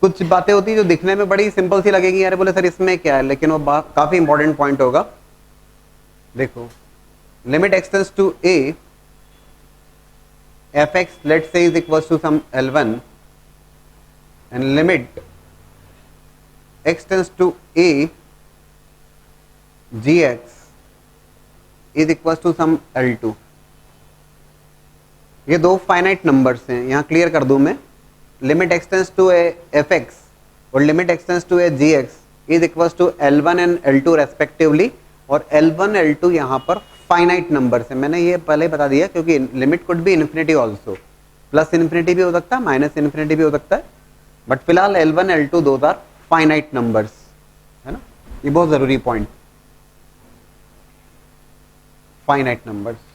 A: कुछ बातें होती है जो दिखने में बड़ी सिंपल सी लगेगी, यार बोले सर इसमें क्या है, लेकिन वो काफी इंपॉर्टेंट पॉइंट होगा। देखो, limit x tends to a fx let's say is equals to some L1, and limit extends to a gx is equals to some L2। ये दो फाइनाइट नंबर्स हैं, यहां क्लियर कर दूं मैं। Limit x tends to A F X और limit x tends to A G X is equals to L1 and L2 respectively, और L1 L2 यहां पर फाइनाइट नंबर्स हैं। मैंने ये पहले ही बता दिया, क्योंकि limit could B infinity also, plus infinity भी हो सकता है, माइनस इन्फिनिटी भी हो सकता है, बट फिलहाल L1 L2 those are finite numbers, है ना। ये बहुत जरूरी पॉइंट, फाइनाइट नंबर्स।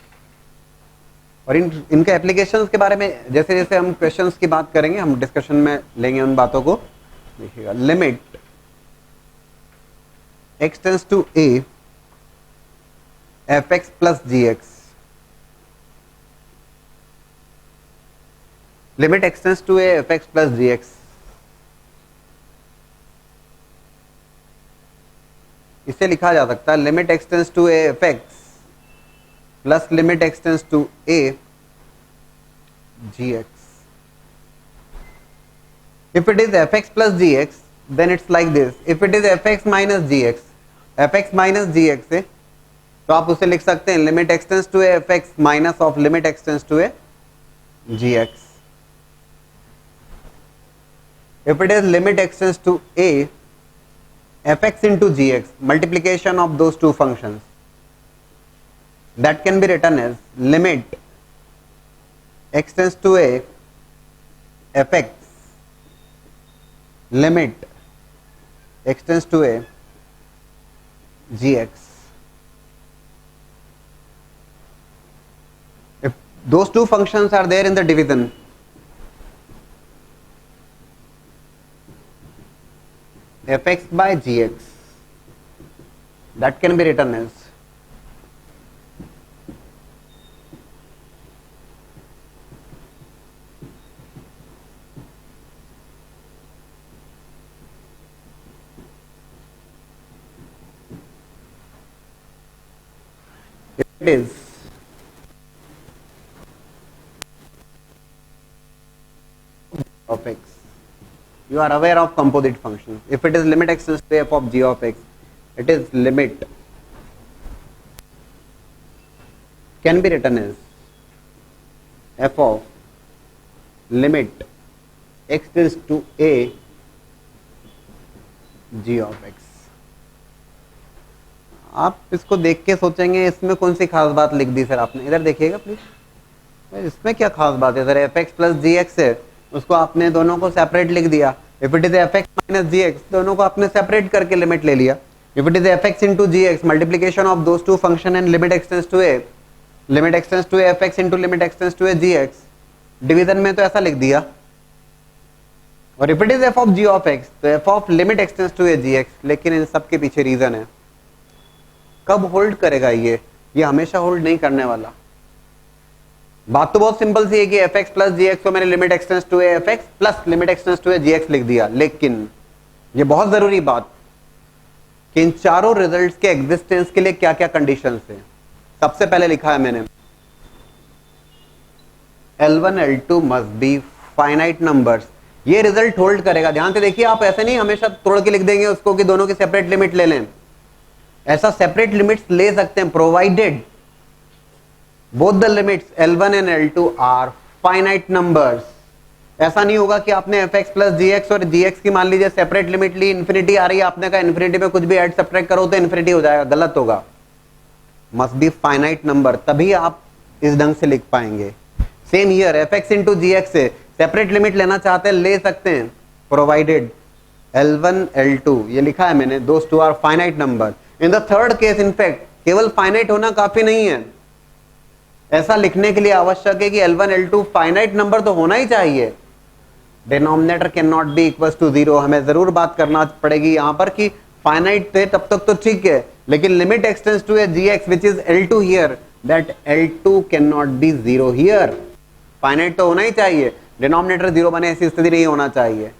A: और इनके एप्लीकेशंस के बारे में जैसे जैसे हम क्वेश्चंस की बात करेंगे, हम डिस्कशन में लेंगे उन बातों को। देखिएगा, limit x tends to a fx plus gx, limit x tends to a fx plus gx, इसे लिखा जा सकता है limit x tends to a fx plus limit extends to a gx. If it is fx plus gx, then it's like this. If it is fx minus gx, fx minus gx है, तो आप उसे लिख सकते हैं limit x tends to a fx minus of limit x tends to a gx. If it is limit extends to a fx into gx, multiplication of those two functions, that can be written as limit extends to a fx limit extends to a gx. If those two functions are there in the division, fx by gx, that can be written as it is of x You are aware of composite functions. If it is limit extends to f of g of x, it is limit can be written as f of limit x tends to a g of x. आप इसको देख के सोचेंगे इसमें कौन सी खास बात लिख दी सर आपने, इधर देखिएगा प्लीज, इसमें क्या खास बात है sir, F X plus G X है, उसको आपने दोनों को सेपरेट लिख दिया. If it is F X minus G X, दोनों को आपने सेपरेट करके लिमिट ले लिया. If it is F X into G X, multiplication of those two function and limit x tends to A, limit x tends to F X into limit x tends to A G X. Division में तो ऐसा लिख दिया. और if it is F of G of X, तो F of limit x tends to A G X. लेकिन इन सब के पीछे रीजन है, कब होल्ड करेगा ये हमेशा होल्ड नहीं करने वाला. बात तो बहुत सिंपल सी है कि F X plus G X को मैंने limit expanse to F X plus limit expanse to G X लिख दिया. लेकिन ये बहुत जरूरी बात कि इन चारों रिजल्ट्स के एग्जिस्टेंस के लिए क्या क्या कंडीशंस है. सबसे पहले लिखा है मैंने L1 L2 must be finite numbers. ये रिजल्ट होल्ड करेगा. ध्यान से देखिए, आप ऐसे नहीं हमेशा तोड़ के लिख देंगे उसको कि दोनों की सेपरेट लिमिट ले लें. ऐसा सेपरेट लिमिट्स ले सकते हैं provided both the limits L1 and L2 are finite numbers. ऐसा नहीं होगा कि आपने fx plus gx और gx की मान लीजिए सेपरेट लिमिट ली, इन्फिनिटी आ रही है, आपने कहा इन्फिनिटी में कुछ भी ऐड सब्ट्रैक्ट करो तो इन्फिनिटी हो जाएगा. गलत होगा. मस्ट बी फाइनाइट नंबर, तभी आप इस ढंग से लिख पाएंगे. Same here fx into gx से सेपरेट लिमिट लेना चाहते हैं, ले सकते हैं, प्रोवाइडेड L1 L2 ये लिखा है मैंने, those two are finite number. In the third case in fact केवल फाइनाइट होना काफी नहीं है. ऐसा लिखने के लिए आवश्यक है कि L1 L2 फाइनाइट नंबर तो होना ही चाहिए. Denominator can not be equals to zero. हमें जरूर बात करना पड़ेगी यहां पर कि फाइनाइट थे तब तक तो ठीक है, लेकिन limit x tends to A gx which is L2 here, that L2 can not be zero here. Finite तो होना ही चाहिए, डिनोमिनेटर जीरो बने ऐसी स्थिति नहीं होना चाहिए.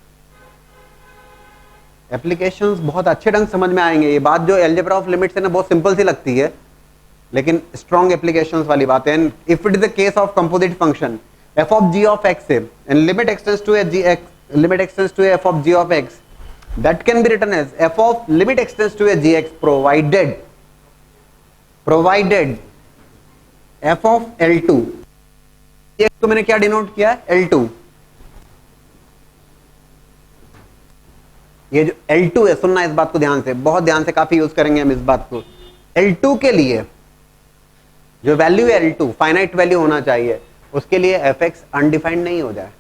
A: एप्लीकेशंस बहुत अच्छे ढंग समझ में आएंगे. ये बात जो अलजेब्रा ऑफ लिमिट्स है ना, बहुत सिंपल सी लगती है, लेकिन स्ट्रॉन्ग एप्लीकेशंस वाली बात है. If it is the case of composite function f of g of x and limit extends to a gx, limit extends to a f of g of x, that can be written as f of limit extends to a gx provided f of L2. x को मैंने क्या denote किया है, L2. ये जो L2 है, सुनना इस बात को ध्यान से, बहुत ध्यान से, काफी यूज करेंगे हम इस बात को. L2 के लिए जो वैल्यू है L2 फाइनाइट वैल्यू होना चाहिए, उसके लिए fx अनडिफाइंड नहीं हो जाए.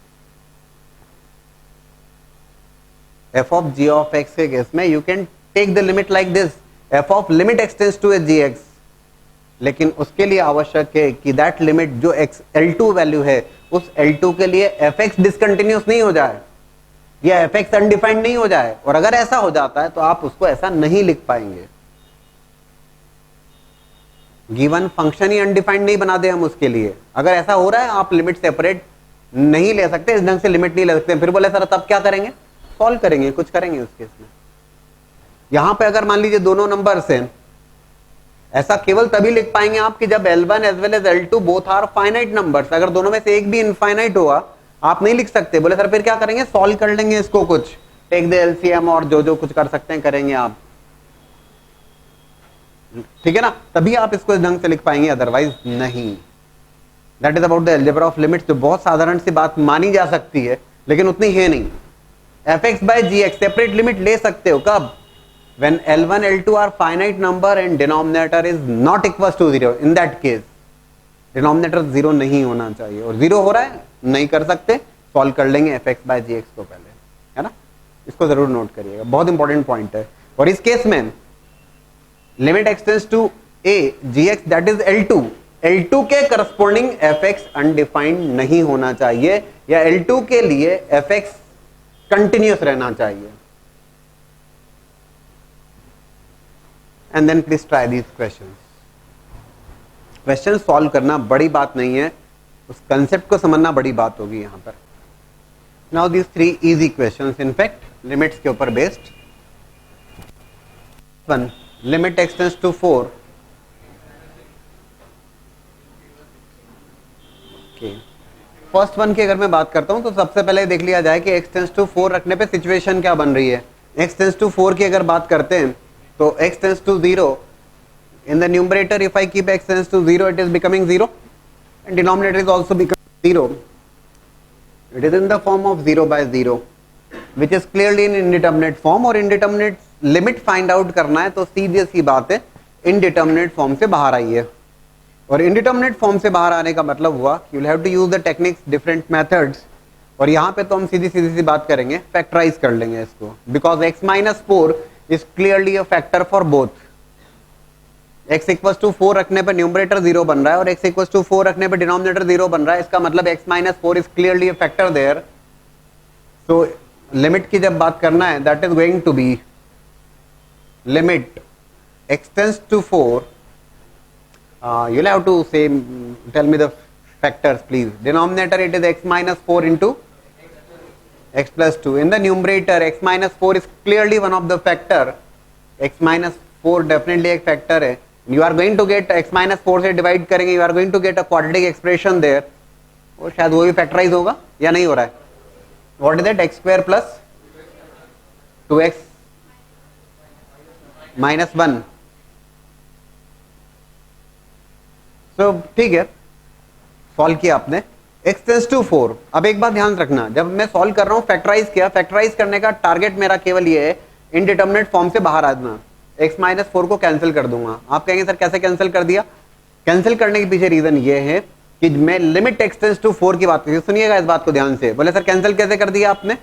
A: f of g of x के केस में you can take the limit like this, f of limit x tends to A gx. लेकिन उसके लिए आवश्यक है कि दैट लिमिट जो L2 वैल्यू है, उस L2 के लिए fx डिसकंटिन्यूअस नहीं हो जाए या fx अनडिफाइंड नहीं हो जाए. और अगर ऐसा हो जाता है तो आप उसको ऐसा नहीं लिख पाएंगे. गिवन फंक्शन ही अनडिफाइंड नहीं बना दे हम उसके लिए. अगर ऐसा हो रहा है, आप लिमिट सेपरेट नहीं ले सकते, इस ढंग से लिमिट नहीं ले सकते. फिर बोले सर तब क्या करेंगे, सॉल्व करेंगे, कुछ करेंगे उस केस में. यहां पे अगर मान लीजिए दोनों नंबर्स हैं, ऐसा केवल तभी लिख पाएंगे आप कि जब L1 as well as L2 both are finite numbers. अगर दोनों में से एक भी इनफाइनाइट होगा, आप नहीं लिख सकते. बोले सर फिर क्या करेंगे, सॉल्व कर लेंगे इसको, कुछ टेक द एलसीएम और जो कुछ कर सकते हैं करेंगे आप. ठीक है ना, तभी आप इसको इस ढंग से लिख पाएंगे, अदरवाइज नहीं. That is about the algebra of limits, जो बहुत साधारण सी बात मानी जा सकती है लेकिन उतनी है नहीं. fx by gx separate limit ले सकते हो कब, when L1 L2 are finite number and denominator is not equals to 0. in that case denominator 0 नहीं होना चाहिए, और 0 हो रहा है, नहीं कर सकते, सॉल्व कर लेंगे fx by gx को पहले, है ना. इसको जरूर नोट करिएगा, बहुत इंपॉर्टेंट पॉइंट है. और इस केस में limit x tends to a gx that is L2 के करस्पॉन्डिंग fx अनडिफाइंड नहीं होना चाहिए, या L2 के लिए fx कंटिन्यूअस रहना चाहिए. And then please try these questions. Question solve करना बड़ी बात नहीं है, उस कंसेप्ट को समझना बड़ी बात होगी यहां पर. Now these 3 easy questions, in fact limits के ऊपर based. 1 limit extends to 4. Okay. First one की अगर मैं बात करता हूं तो सबसे पहले देख लिया जाए कि x टेंस टू 4 रखने पे सिचुएशन क्या बन रही है। x टेंस टू 4 की अगर बात करते हैं तो x tends to 0 in the numerator if I keep x tends to 0 it is becoming 0 and denominator is also becoming 0. It is in the form of 0 by 0 which is clearly in indeterminate form. और indeterminate limit find out करना है तो सीधी सी बात है indeterminate form से बाहर आई है. और इंडिटर्मिनेट फॉर्म से बाहर आने का मतलब हुआ you will have to use the techniques different methods. और यहाँ पे तो हम सीधी सी बात करेंगे, फैक्टराइज कर लेंगे इसको, because x minus 4 is clearly a factor for both. x equal to 4 रखने पर न्यूमरेटर 0 बन रहा है और x इक्वल टू 4 रखने पर डिनोमिनेटर 0 बन रहा है. इसका मतलब x minus 4 is clearly a factor there. So limit की जब बात करना है that is going to be limit x tends to 4. You'll have to say, tell me the factors please. Denominator it is x minus 4 into x plus 2. In the numerator x minus 4 is clearly one of the factor. x minus 4 definitely एक factor है. You are going to get x minus 4 से divide करेंगे, you are going to get a quadratic expression there. और शायद वो भी factorize होगा या नहीं हो रहा है. What is that? x square plus 2x minus 1. तो ठीक है, सॉल्व किया आपने x टेंस टू 4. अब एक बात ध्यान रखना, जब मैं सॉल्व कर रहा हूं फैक्टराइज किया, फैक्टराइज करने का टारगेट मेरा केवल ये है इनडिटर्मिनेट फॉर्म से बाहर आना. x माइनस 4 को कैंसिल कर दूंगा. आप कहेंगे सर कैसे कैंसिल कर दिया? कैंसिल करने के पीछे रीजन ये है कि मैं लिमिट x टेंस टू 4 की बात करी. सुनिएगा इस बात को ध्यान से. बोले सर कैंसिल कैसे कर दिया आपने?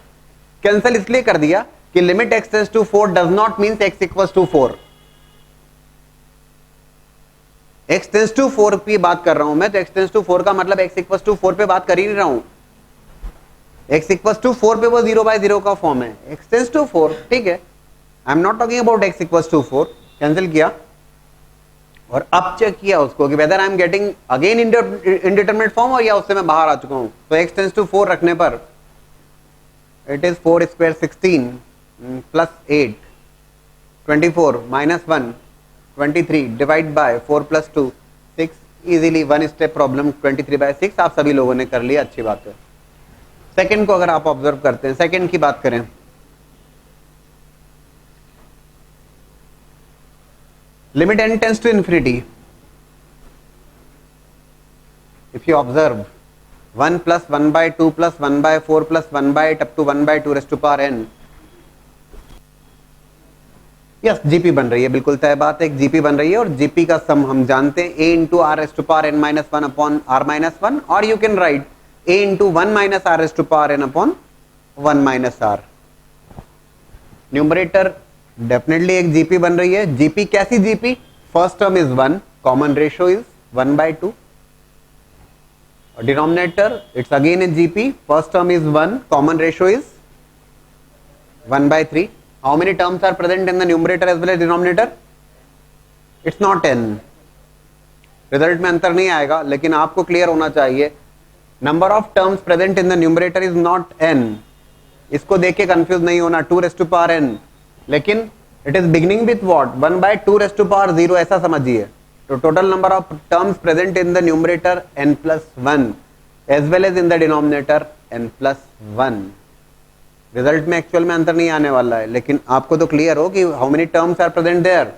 A: कैंसिल इसलिए कर दिया कि limit x tends to 4 does not mean x equals to 4. x tends to 4 की बात कर रहा हूं मैं, तो x टेंस टू 4 का मतलब x इक्वल्स टू 4 पे बात कर ही नहीं रहा हूं. x इक्वल्स टू 4 पे वो 0 by 0 का फॉर्म है. x टेंस टू 4, ठीक है, I am not talking about x equals to 4. Cancel किया और अब चेक किया उसको कि whether I am getting again indeterminate form और या उससे मैं बाहर आ चुका हूं. तो x टेंस टू 4 रखने पर it is 4 square 16 plus 8 24 minus 1 23 divide by 4 plus 2 6. Easily one step problem 23 by 6 आप सभी लोगों ने कर लिया, अच्छी बात है. सेकंड को अगर आप ऑब्जर्व करते हैं, सेकंड की बात करें, limit n tends to infinity. If you observe 1 plus 1 by 2 plus 1 by 4 plus 1 by 8 up to 1 by 2 raise to power n. Yes, GP बन रही है, बिल्कुल तय बात है, एक जीपी बन रही है. और जीपी का सम हम जानते हैं a into R raise to power n minus 1 upon r minus 1. और you can write a into 1 minus r raise to power n upon 1 minus r. Numerator definitely एक जीपी बन रही है. जीपी कैसी GP? First term is 1, common ratio is 1 by 2. Denominator it's again a GP, first term is 1, common ratio is 1 by 3. How many terms are present in the numerator as well as denominator? It's not n. Result में अंतर नहीं आएगा, लेकिन आपको clear होना चाहिए number of terms present in the numerator is not n. इसको देख के कंफ्यूज नहीं होना, 2 रेज़ टू पावर n, लेकिन it is beginning with what 1 by 2 raise to power 0, ऐसा समझिए. तो total number of terms present in the numerator n plus 1 as well as in the denominator n plus 1. Result में actual में अंतर नहीं आने वाला है, लेकिन आपको तो क्लियर हो कि how many terms are present there.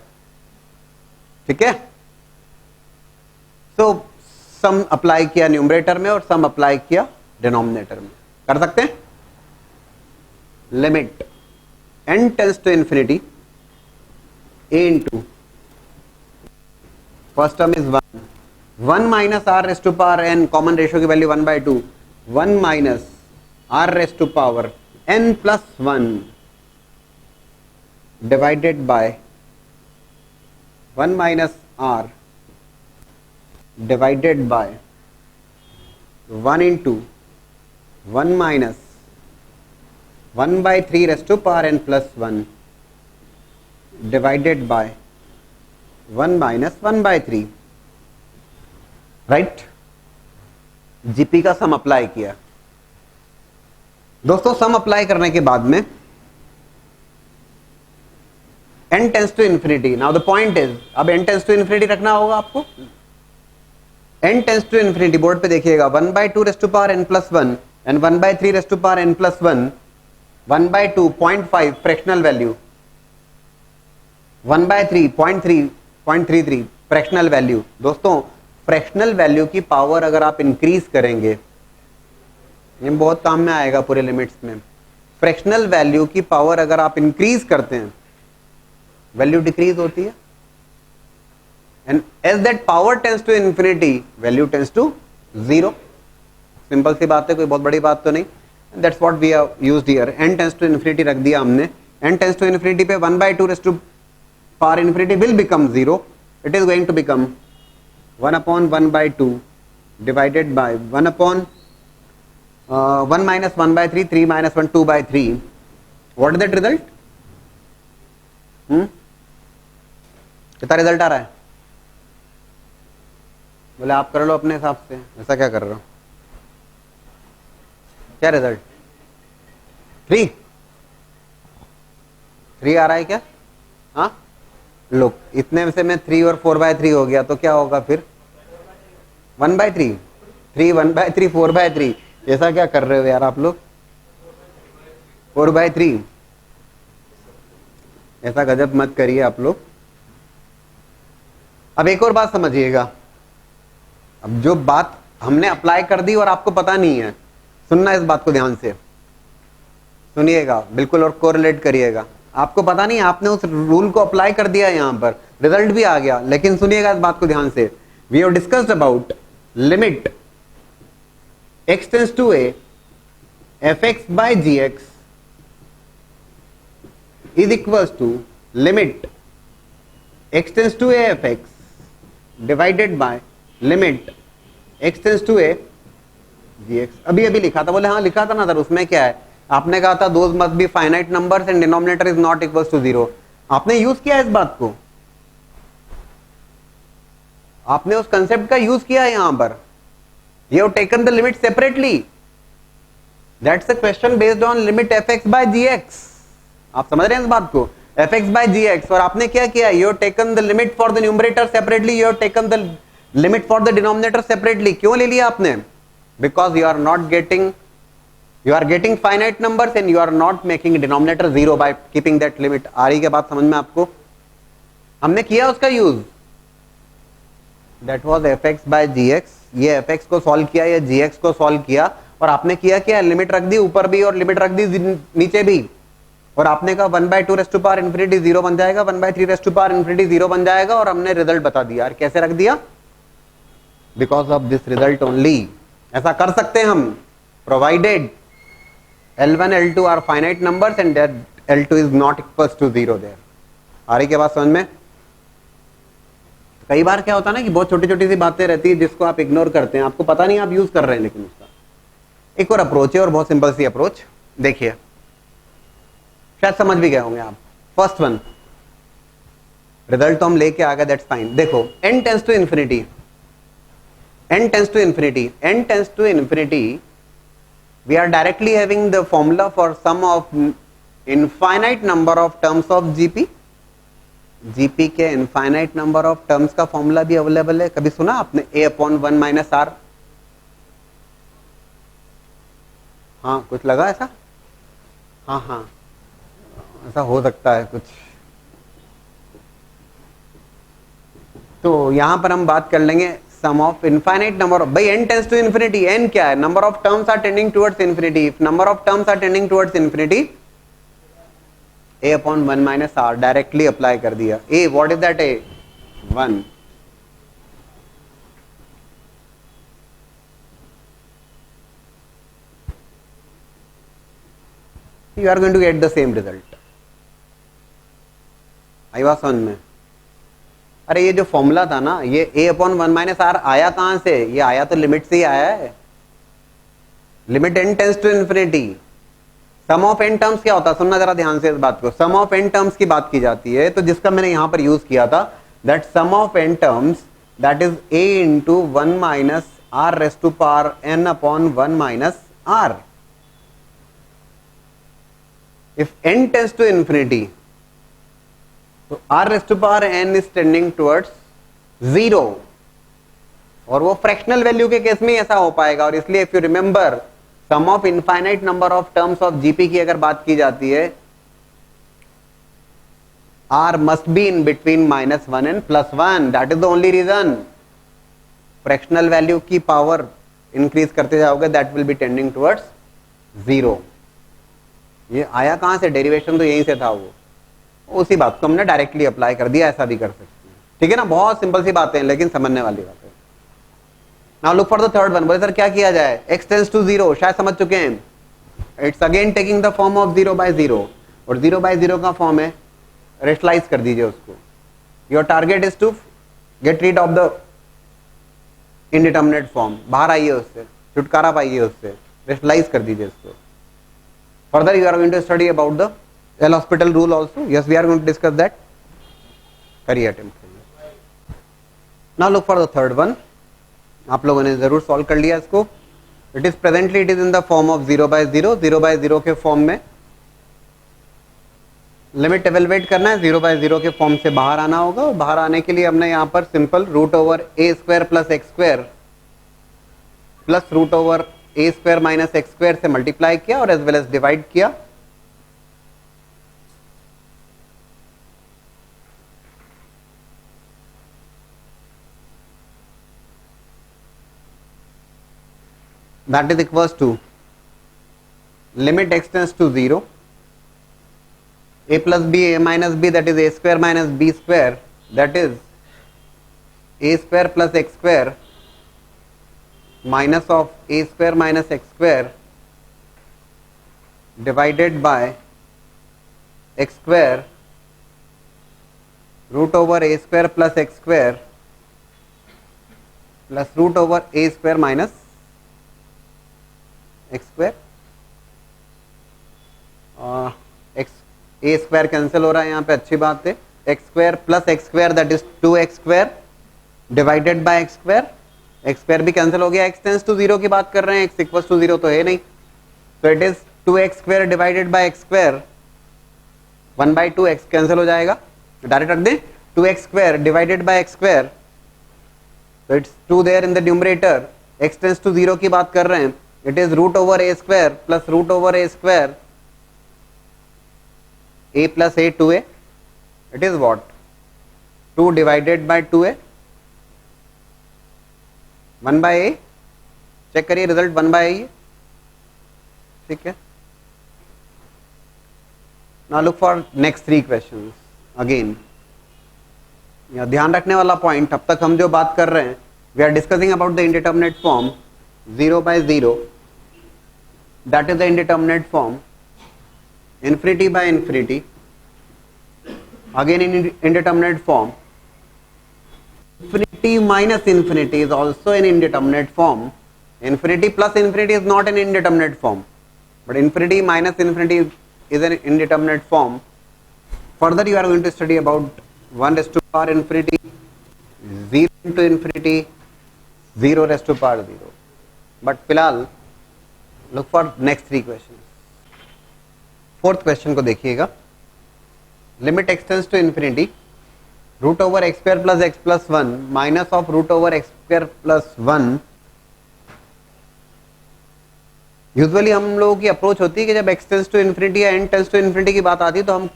A: ठीक है, सो सम अप्लाई किया न्यूमरेटर में और सम अप्लाई किया डिनोमिनेटर में. कर सकते हैं. Limit n tends to infinity a into first term is 1 minus r raise to power n, common ratio की value 1 by 2, 1 minus r raise to power n plus 1 divided by 1 minus r divided by 1 into 1 minus 1 by 3 raised to power n plus 1 divided by 1 minus 1 by 3. Right, GP का सम apply किया. दोस्तों सम apply करने के बाद में n tends to infinity. Now the point is, अब n tends to infinity रखना होगा आपको. n tends to infinity, board पे देखिएगा, 1/2 raise to power n plus 1 and 1/3 raise to power n plus 1, 1/2 0.5 fractional value, 1/3 0.33 fractional value. दोस्तों fractional value की power अगर आप इंक्रीज करेंगे, ये बहुत काम में आएगा पूरे लिमिट्स में। फ्रैक्शनल वैल्यू की पावर अगर आप इंक्रीज करते हैं, वैल्यू डिक्रीज होती है, and as that power tends to infinity, value tends to zero. Simple सी बात है, कोई बहुत बड़ी बात तो नहीं। That's what we have used here. n tends to infinity रख दिया हमने, n टेंस टू इंफिनिटी पे 1/2 raise to power infinity will become zero, it is going to become 1/1/2 divided by 1 minus 1/3, 3 minus 1, 2/3. What is that result? कितना result आ रहा है? बोले आप कर लो अपने हिसाब से, ऐसा क्या कर रहे हो? क्या रिजल्ट? 3 आ रहा है क्या? हाँ, लो इतने में से मैं 3 और 4/3 हो गया, तो क्या होगा फिर? 1/3, 3 1/3 4/3। ऐसा क्या कर रहे हो यार आप लोग? 4/3, ऐसा गजब मत करिए आप लोग। अब एक और बात समझिएगा, अब जो बात हमने अप्लाई कर दी और आपको पता नहीं है, सुनना इस बात को ध्यान से सुनिएगा बिल्कुल, और कोरिलेट करिएगा। आपको पता नहीं, आपने उस रूल को अप्लाई कर दिया, यहां पर रिजल्ट भी आ गया, लेकिन सुनिएगा इस बात को ध्यान से। We have discussed about limit x tends to a fx by gx is equals to limit x tends to a fx divided by limit x tends to a gx। अभी लिखा था, बोले हाँ लिखा था ना सर, उसमें क्या है? आपने कहा था those must be finite numbers and denominator is not equals to zero. आपने यूज किया इस बात को, आपने उस कंसेप्ट का यूज किया है यहां पर। You have taken the limit separately. That's a question based on limit fx by gx. आप समझ रहे हैं इस बात को? fx by gx, और आपने क्या किया? You have taken the limit for the numerator separately. You have taken the limit for the denominator separately. क्यों ले लिया आपने? Because you are not getting, you are getting finite numbers and you are not making denominator zero by keeping that limit. आ रही क्या बात समझ में आपको? हमने किया उसका use. That was fx by gx। ये fx को सॉल्व किया, ये gx को सॉल्व किया, और आपने किया क्या? लिमिट रख दी ऊपर भी और लिमिट रख दी नीचे भी, और आपने कहा 1/2 रेस टू पावर इंफिनिटी 0 बन जाएगा, 1/3 रेस टू पावर इंफिनिटी 0 बन जाएगा, और हमने रिजल्ट बता दिया। यार कैसे रख दिया? Because of this result only. ऐसा कर सकते हैं हम, provided L1 L2 are finite numbers and L2 is not equals to 0 there. आ रही क्या बात समझ में? कई बार क्या होता है ना कि बहुत छोटी छोटी सी बातें रहती है जिसको आप इग्नोर करते हैं, आपको पता नहीं आप यूज कर रहे हैं, लेकिन उसका एक और अप्रोच है, और बहुत सिंपल सी अप्रोच। देखिए शायद समझ भी गए होंगे आप। फर्स्ट वन, रिजल्ट तो हम लेके आ गए, दैट्स फाइन। देखो n tends to infinity, n tends to infinity, n tends to infinity, we are directly having the formula for sum of infinite number of terms of GP. GP के infinite number of terms का formula भी available है। कभी सुना आपने? a/1 minus are. हाँ कुछ लगा ऐसा? हाँ ऐसा हो सकता है कुछ। तो यहां पर हम बात कर लेंगे sum of infinite number of, भाई n tends to infinity, n क्या है? Number of terms are tending towards infinity. If number of terms are tending towards infinity, a/1 minus R directly apply कर दिया। a, what is that? a 1। you are going to get the same result। आई बात समझ में? अरे ये जो formula था ना, ये a/1 माइनस आर आया कहां से? ये आया तो लिमिट से ही आया है। Limit n tends to infinity, sum of n terms क्या होता है? सुनना जरा ध्यान से इस बात को। सम ऑफ n टर्म्स की बात की जाती है, तो जिसका मैंने यहां पर यूज किया था, that sum of n terms that is a into 1 minus R raise to power n upon 1 minus R. If n tends to infinity, तो r raise to power n is tending towards 0, और वो fractional value के case में ऐसा हो पाएगा, और इसलिए if you remember sum of infinite number of terms of GP की अगर बात की जाती है, r must be in between -1 and +1, that is the only reason. Fractional value की पावर इंक्रीज करते जाओगे, that will be tending towards 0। ये आया कहां से, डेरिवेशन तो यहीं से था, वो उसी बात को हमने डायरेक्टली अप्लाई कर दिया, ऐसा भी कर सकते हैं, ठीक है ना। बहुत सिंपल सी बातें हैं लेकिन समझने वाली बात है। Now look for the third one. बोले सर क्या किया जाए, x टेंड्स टू 0, शायद समझ चुके हैं। It's again taking the form of 0/0, और 0/0 का फॉर्म है, रेशनलाइज कर दीजिए उसको। Your target is to get rid of the indeterminate form, बाहर आइए उससे, छुटकारा पाइए उससे, रेशनलाइज कर दीजिए उसको। Further you are going to study about the L hospital rule also, yes we are going to discuss that, करिए attempt. Now look for the third one, आप लोगों ने जरूर सॉल्व कर लिया इसको। It is presently it is in the form of 0/0, 0/0 के फॉर्म में लिमिट एवेलुएट करना है, 0/0 के फॉर्म से बाहर आना होगा, और बाहर आने के लिए हमने यहां पर simple √a² + x² plus √a² - x² से मल्टीप्लाई किया और एज वेल एज डिवाइड किया। That is equals to limit x tends to 0, a plus b, a minus b, that is a² - b², that is a² + x² minus of a² - x² divided by x² √a² + x² plus √a² - x², a² cancel हो रहा है यहाँ पे, अच्छी बात है। x² + x² that is 2x² divided by x², x² भी cancel हो गया, x टेंड्स टू 0 की बात कर रहे हैं, x = 0 तो है नहीं, तो it is 2x² divided by x², 1/2 x cancel हो जाएगा, डायरेक्ट रख दें, 2x² डिवाइडेड बाय x², तो it's 2 there in the numerator, x tends to 0 की बात कर रहे हैं, it is √a² plus √a², a plus a 2a, it is what, 2 divided by 2a, 1/a, check करिए रिजल्ट 1/a, ठीक है। now look for next 3 questions again। यहाँ ध्यान रखने वाला पॉइंट, अब तक हम जो बात कर रहे हैं, we are discussing about the indeterminate form 0/0, that is the indeterminate form, infinity by infinity, again in indeterminate form, infinity minus infinity is also an indeterminate form, infinity plus infinity is not an indeterminate form, but infinity minus infinity is an indeterminate form. Further you are going to study about 1 raised to power infinity, 0 into infinity, 0 raised to power 0, but फिलहाल look for next 3 questions। Fourth question को देखिएगा, limit x tends to infinity, √x² + x + 1 minus of √x² + 1। Usually हम लोगों की approach होती है कि जब x टेंड्स टू इंफिनिटी या n टेंड्स टू इंफिनिटी की बात आती है तो हम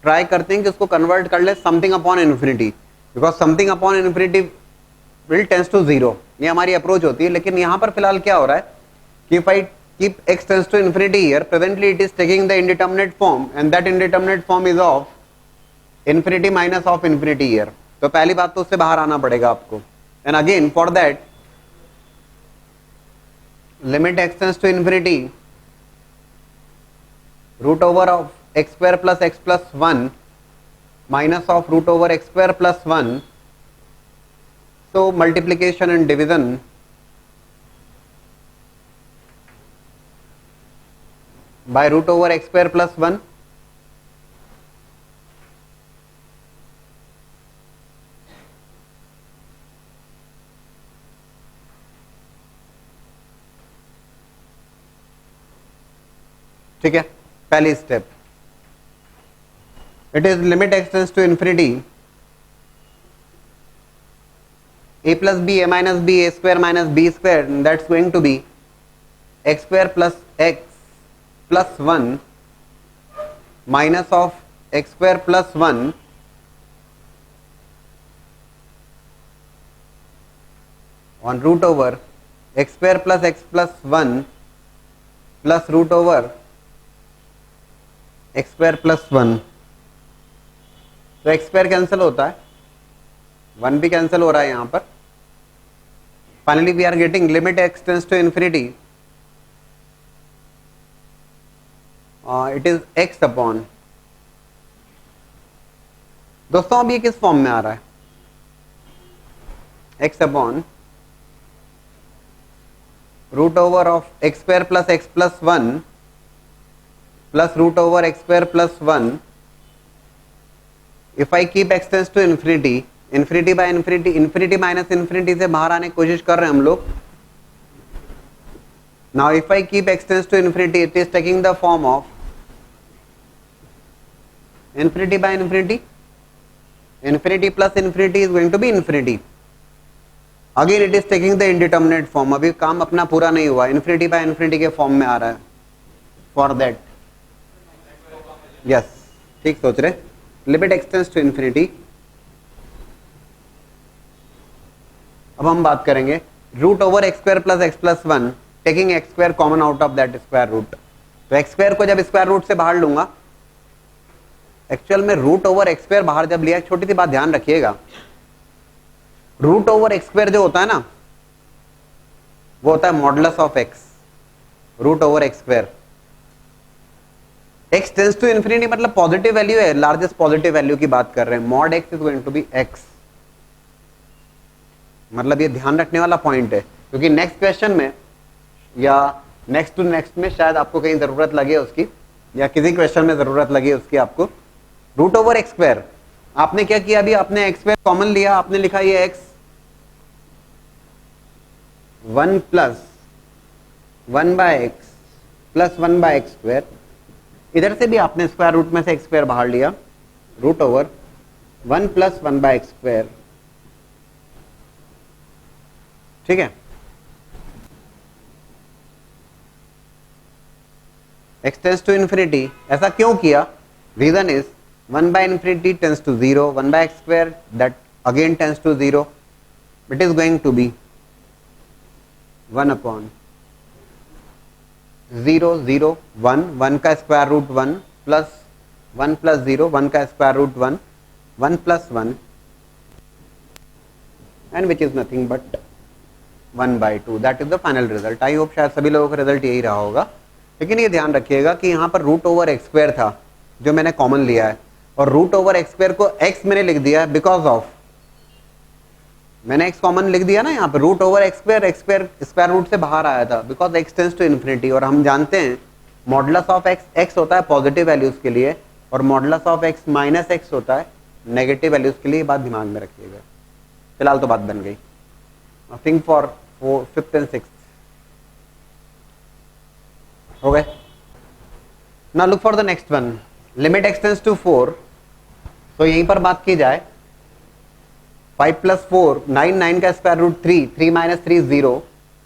A: ट्राई करते हैं कि उसको कन्वर्ट कर ले something upon infinity, because something upon infinity will tends to 0, ये हमारी अप्रोच होती है। लेकिन यहाँ पर फिलहाल क्या हो रहा है कि if I keep x tends to infinity here, presently it is taking the indeterminate form, and that indeterminate form is of infinity minus of infinity here, तो पहली बात तो उससे बाहर आना पड़ेगा आपको, and again for that limit x tends to infinity, √of x² + x + 1 minus of √x² + 1, so multiplication and division by √x² + 1, ठीक है। पहली step, it is limit x tends to infinity, a plus b a minus b a square minus b square, that's going to be x square plus x plus 1 minus of x square plus 1 on root over x square plus x plus 1 plus root over x square plus 1. तो x square cancel होता है, 1 भी cancel हो रहा है यहां पर. Finally we are getting limit x tends to infinity, it is x upon. दोस्तों अब ये किस फॉर्म में आ रहा है, x upon root over of x square plus x plus 1 plus root over x square plus 1. If I keep x tends to infinity, infinity by infinity, infinity minus infinity से बाहर आने की कोशिश कर रहे हैं हम लोग. Now if I keep x tends to infinity, it is taking the form of infinity by infinity, infinity plus infinity is going to be infinity. Again it is taking the indeterminate form. अभी काम अपना पूरा नहीं हुआ, infinity by infinity के फॉर्म में आ रहा है. For that, yes, ठीक सोच रहे. Limit extends to infinity. अब हम बात करेंगे root over x square plus x plus 1, taking x square common out of that square root. तो एक्स स्क्वायर को जब स्क्वायर रूट से बाहर लूंगा, एक्चुअल में रूट ओवर एक्स स्क्वायर बाहर जब लिया, छोटी सी बात ध्यान रखिएगा, रूट ओवर एक्स स्क्वायर जो होता है ना, वो होता है modulus of x. Root over x square, x tends to infinity मतलब पॉजिटिव वैल्यू है, लार्जेस्ट पॉजिटिव वैल्यू की बात कर रहे हैं. Mod x is going to be x. मतलब ये ध्यान रखने वाला पॉइंट है, क्योंकि नेक्स्ट क्वेश्चन में या नेक्स्ट टू नेक्स्ट में शायद आपको कहीं जरूरत लगे उसकी, या किसी क्वेश्चन में जरूरत लगे उसकी आपको. रूट ओवर एक्स स्क्वायर, आपने क्या किया, अभी आपने एक्स स्क्वायर कॉमन लिया, आपने लिखा ये x 1 plus 1 by x plus 1 by x square. इधर से भी आपने स्क्वायर रूट में से एक्स स्क्वायर बाहर लिया, root over 1 plus 1 by x square. ठीक है, x टेंड्स टू इंफिनिटी. ऐसा क्यों किया, reason is 1 by infinity tends to 0, 1 by x square that again tends to 0. It is going to be 1 upon 0 0 1, 1 का square root 1 plus 1 plus 0, 1 का square root 1, 1 plus 1 and which is nothing but 1 by 2. That is the final result. I hope शायद सभी लोगों का result यही रहा होगा. लेकिन ये ध्यान रखिएगा कि यहाँ पर रूट ओवर एक्स स्क्वायर था जो मैंने कॉमन लिया है, और रूट ओवर एक्स स्क्वायर को x मैंने लिख दिया है बिकॉज ऑफ, मैंने x कॉमन लिख दिया ना यहाँ पे. Root over x square square root से बाहर आया था because x tends to infinity. और हम जानते हैं मॉडुलस ऑफ x होता है पॉजिटिव वैल्यूज के लिए, और modulus of x minus x होता है नेगेटिव वैल्यूज के लिए. बात दिमाग में रखिएगा. फिलहाल तो बात बन गई. Think for 5th and 6th हो गए. Now look for the next one, limit x tends to 4. तो यहीं पर बात की जाए, 5 प्लस 4 9, 9 का स्क्वायर रूट 3, 3 माइनस 3 0,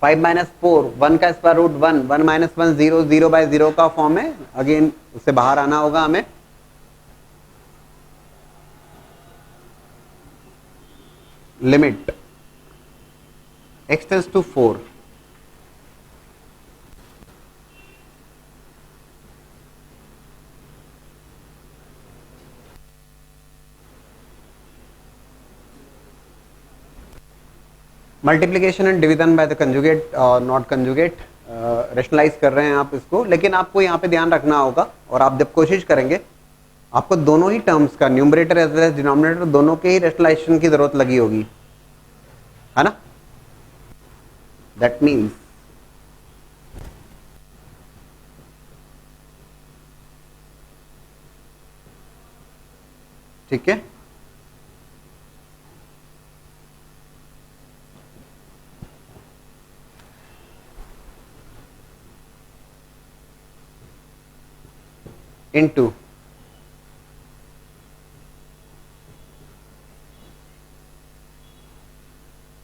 A: 5 माइनस 4 1 का स्क्वायर रूट 1, 1 माइनस 1 0, 0 बाय 0 का फॉर्म है. अगेन उससे बाहर आना होगा हमें. Limit x tends to 4. Multiplication and division by the conjugate और नॉट कंजुगेट, रेशनलाइज कर रहे हैं आप इसको. लेकिन आपको यहाँ पे ध्यान रखना होगा, और आप जब कोशिश करेंगे आपको दोनों ही टर्म्स का, numerator as well as denominator, दोनों के ही रेशनलाइजेशन की जरूरत लगी होगी, है ना. दैट मीन्स ठीक है, into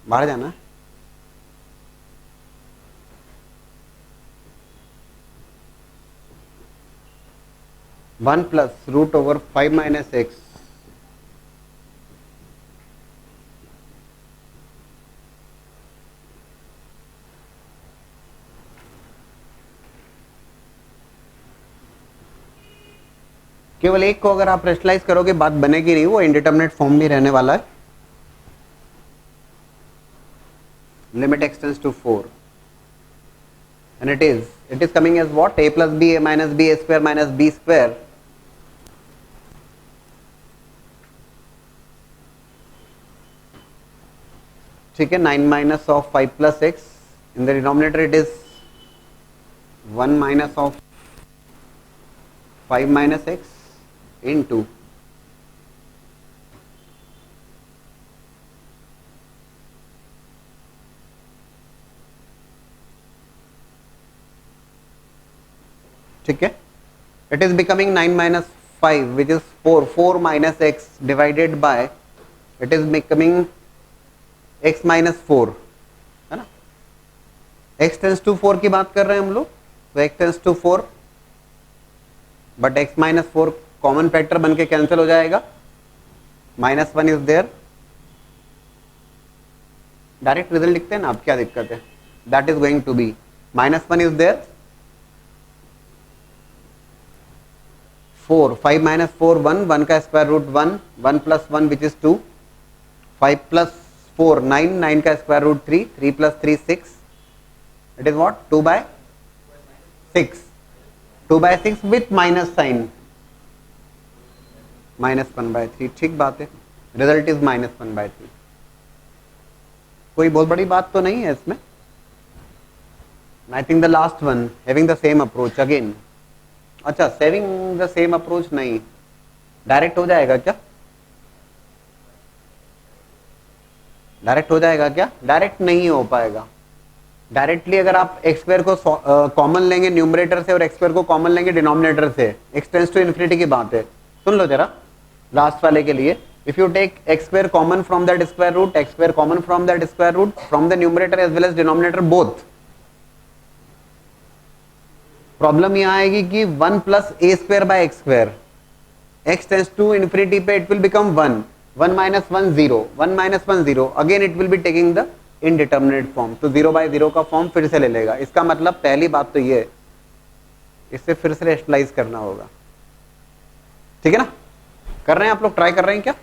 A: बाहर जाना है। 1 plus root over 5 minus x केवल एक को अगर आप रेशनलाइज करोगे बात बनेगी नहीं, वो इंडिटरमिनेट फॉर्म भी रहने वाला है। Limit x tends to 4 and it is coming as what? A plus b, a minus b, a square minus b square. ठीक है, 9 minus of 5 plus x. In the denominator it is 1 minus of 5 minus x into ठीक है, it is becoming 9 minus 5 which is 4 minus x divided by it is becoming x minus 4 है ना। x tends to 4 की बात कर रहे हैं हम लोग, तो x tends to 4 but x minus 4 common factor बन के कैंसिल हो जाएगा, -1 इज देयर। डायरेक्ट रिजल्ट लिखते हैं ना, अब क्या दिक्कत है, that is going to be -1 is there, 4 5 minus 4 1 1 का square root 1 1 plus 1 which is 2 5 plus 4 9 9 का square root 3 3 plus 3 6 it is what 2 by 6 2 by 6 with minus sign -1 by 3। ठीक बात है, रिजल्ट इज -1 by 3। कोई बहुत बड़ी बात तो नहीं है इसमें। I think the last one having the same approach again. अच्छा, सेविंग द सेम अप्रोच नहीं, डायरेक्ट हो जाएगा क्या? डायरेक्ट हो जाएगा क्या? डायरेक्ट नहीं हो पाएगा। डायरेक्टली अगर आप एक्स स्क्वायर को कॉमन लेंगे न्यूमरेटर से और एक्स स्क्वायर को कॉमन लेंगे डिनोमिनेटर से, एक्स टेंड्स टू इन्फिनिटी की बात है। सुन लो जरा लास्ट वाले के लिए, if you take x square common from that square root, X square common from that square root, from the numerator as well as denominator both, problem यह आएगी कि 1 plus A square by x square, x tends to infinity पे it will become 1 1 minus 1 0 1 minus 1 0 again it will be taking the indeterminate form, तो 0 by 0 का form फिर से ले लेगा। इसका मतलब पहली बात तो ये, इससे फिर से रेशनलाइज करना होगा। ठीक है ना, कर रहे हैं आप लोग, ट्राई कर रहे हैं क्या?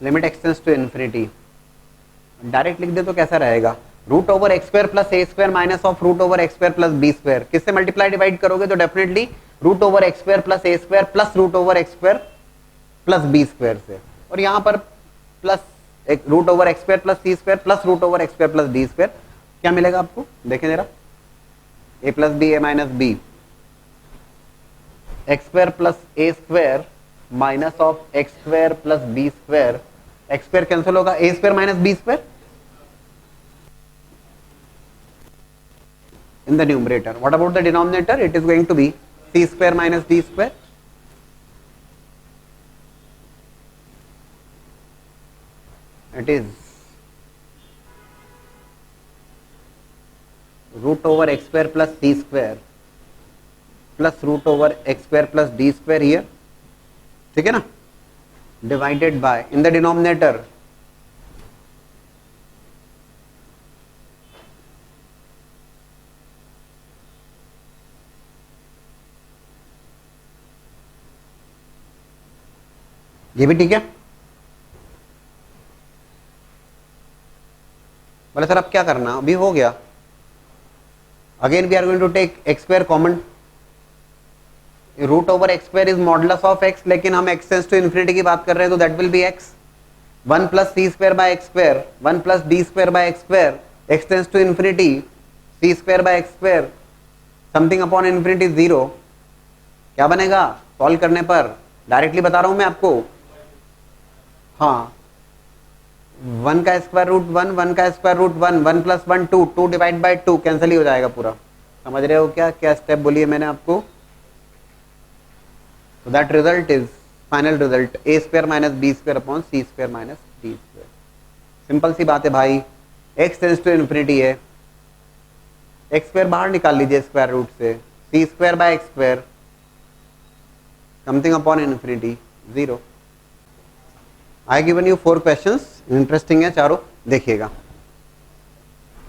A: Limit x tends to infinity, direct लिख दे तो कैसा रहेगा? Root over x square plus A square minus of root over x square plus B square, किससे मल्टीप्लाई डिवाइड करोगे? तो definitely root over x square plus A square plus root over x square plus B square से, और यहां पर plus एक root over x square plus सी square plus root over x square plus d square. क्या मिलेगा आपको? देखें जरा, A plus B A minus B, X square plus A square minus of x square plus B square, X square cancel होगा, A square minus B square in the numerator. What about the denominator? It is going to be c square minus d square. It is root over x square plus c square plus root over x square plus d square here. ठीक है ना, divided by in the denominator ये भी ठीक है। बोले sir अब क्या करना? अभी हो गया। Again we are going to take x square common, root over x square is modulus of x, लेकिन हम एक्स टेंड्स टू इन्फिनिटी की बात कर रहे हैं, तो that will be x. 1 plus C square by x square 1 plus d square by x square, x tends to infinity c square by x square something upon infinity 0। क्या बनेगा solve करने पर? डायरेक्टली बता रहा हूं मैं आपको। हाँ, 1 का स्क्वायर रूट 1 1 का square root 1 1 plus 1 2 2 divide by 2 cancel ही हो जाएगा पूरा। समझ रहे हो क्या क्या स्टेप बोलिए मैंने आपको? So that result is final result a square minus b square upon c square minus d square. Simple सी बात है भाई, x टेंस टू इन्फिनिटी है, एक्स स्क्वायर बाहर निकाल लीजिए स्क्वायर रूट से, C square by x square something upon infinity 0. I given you 4 questions, interesting है चारों, देखिएगा.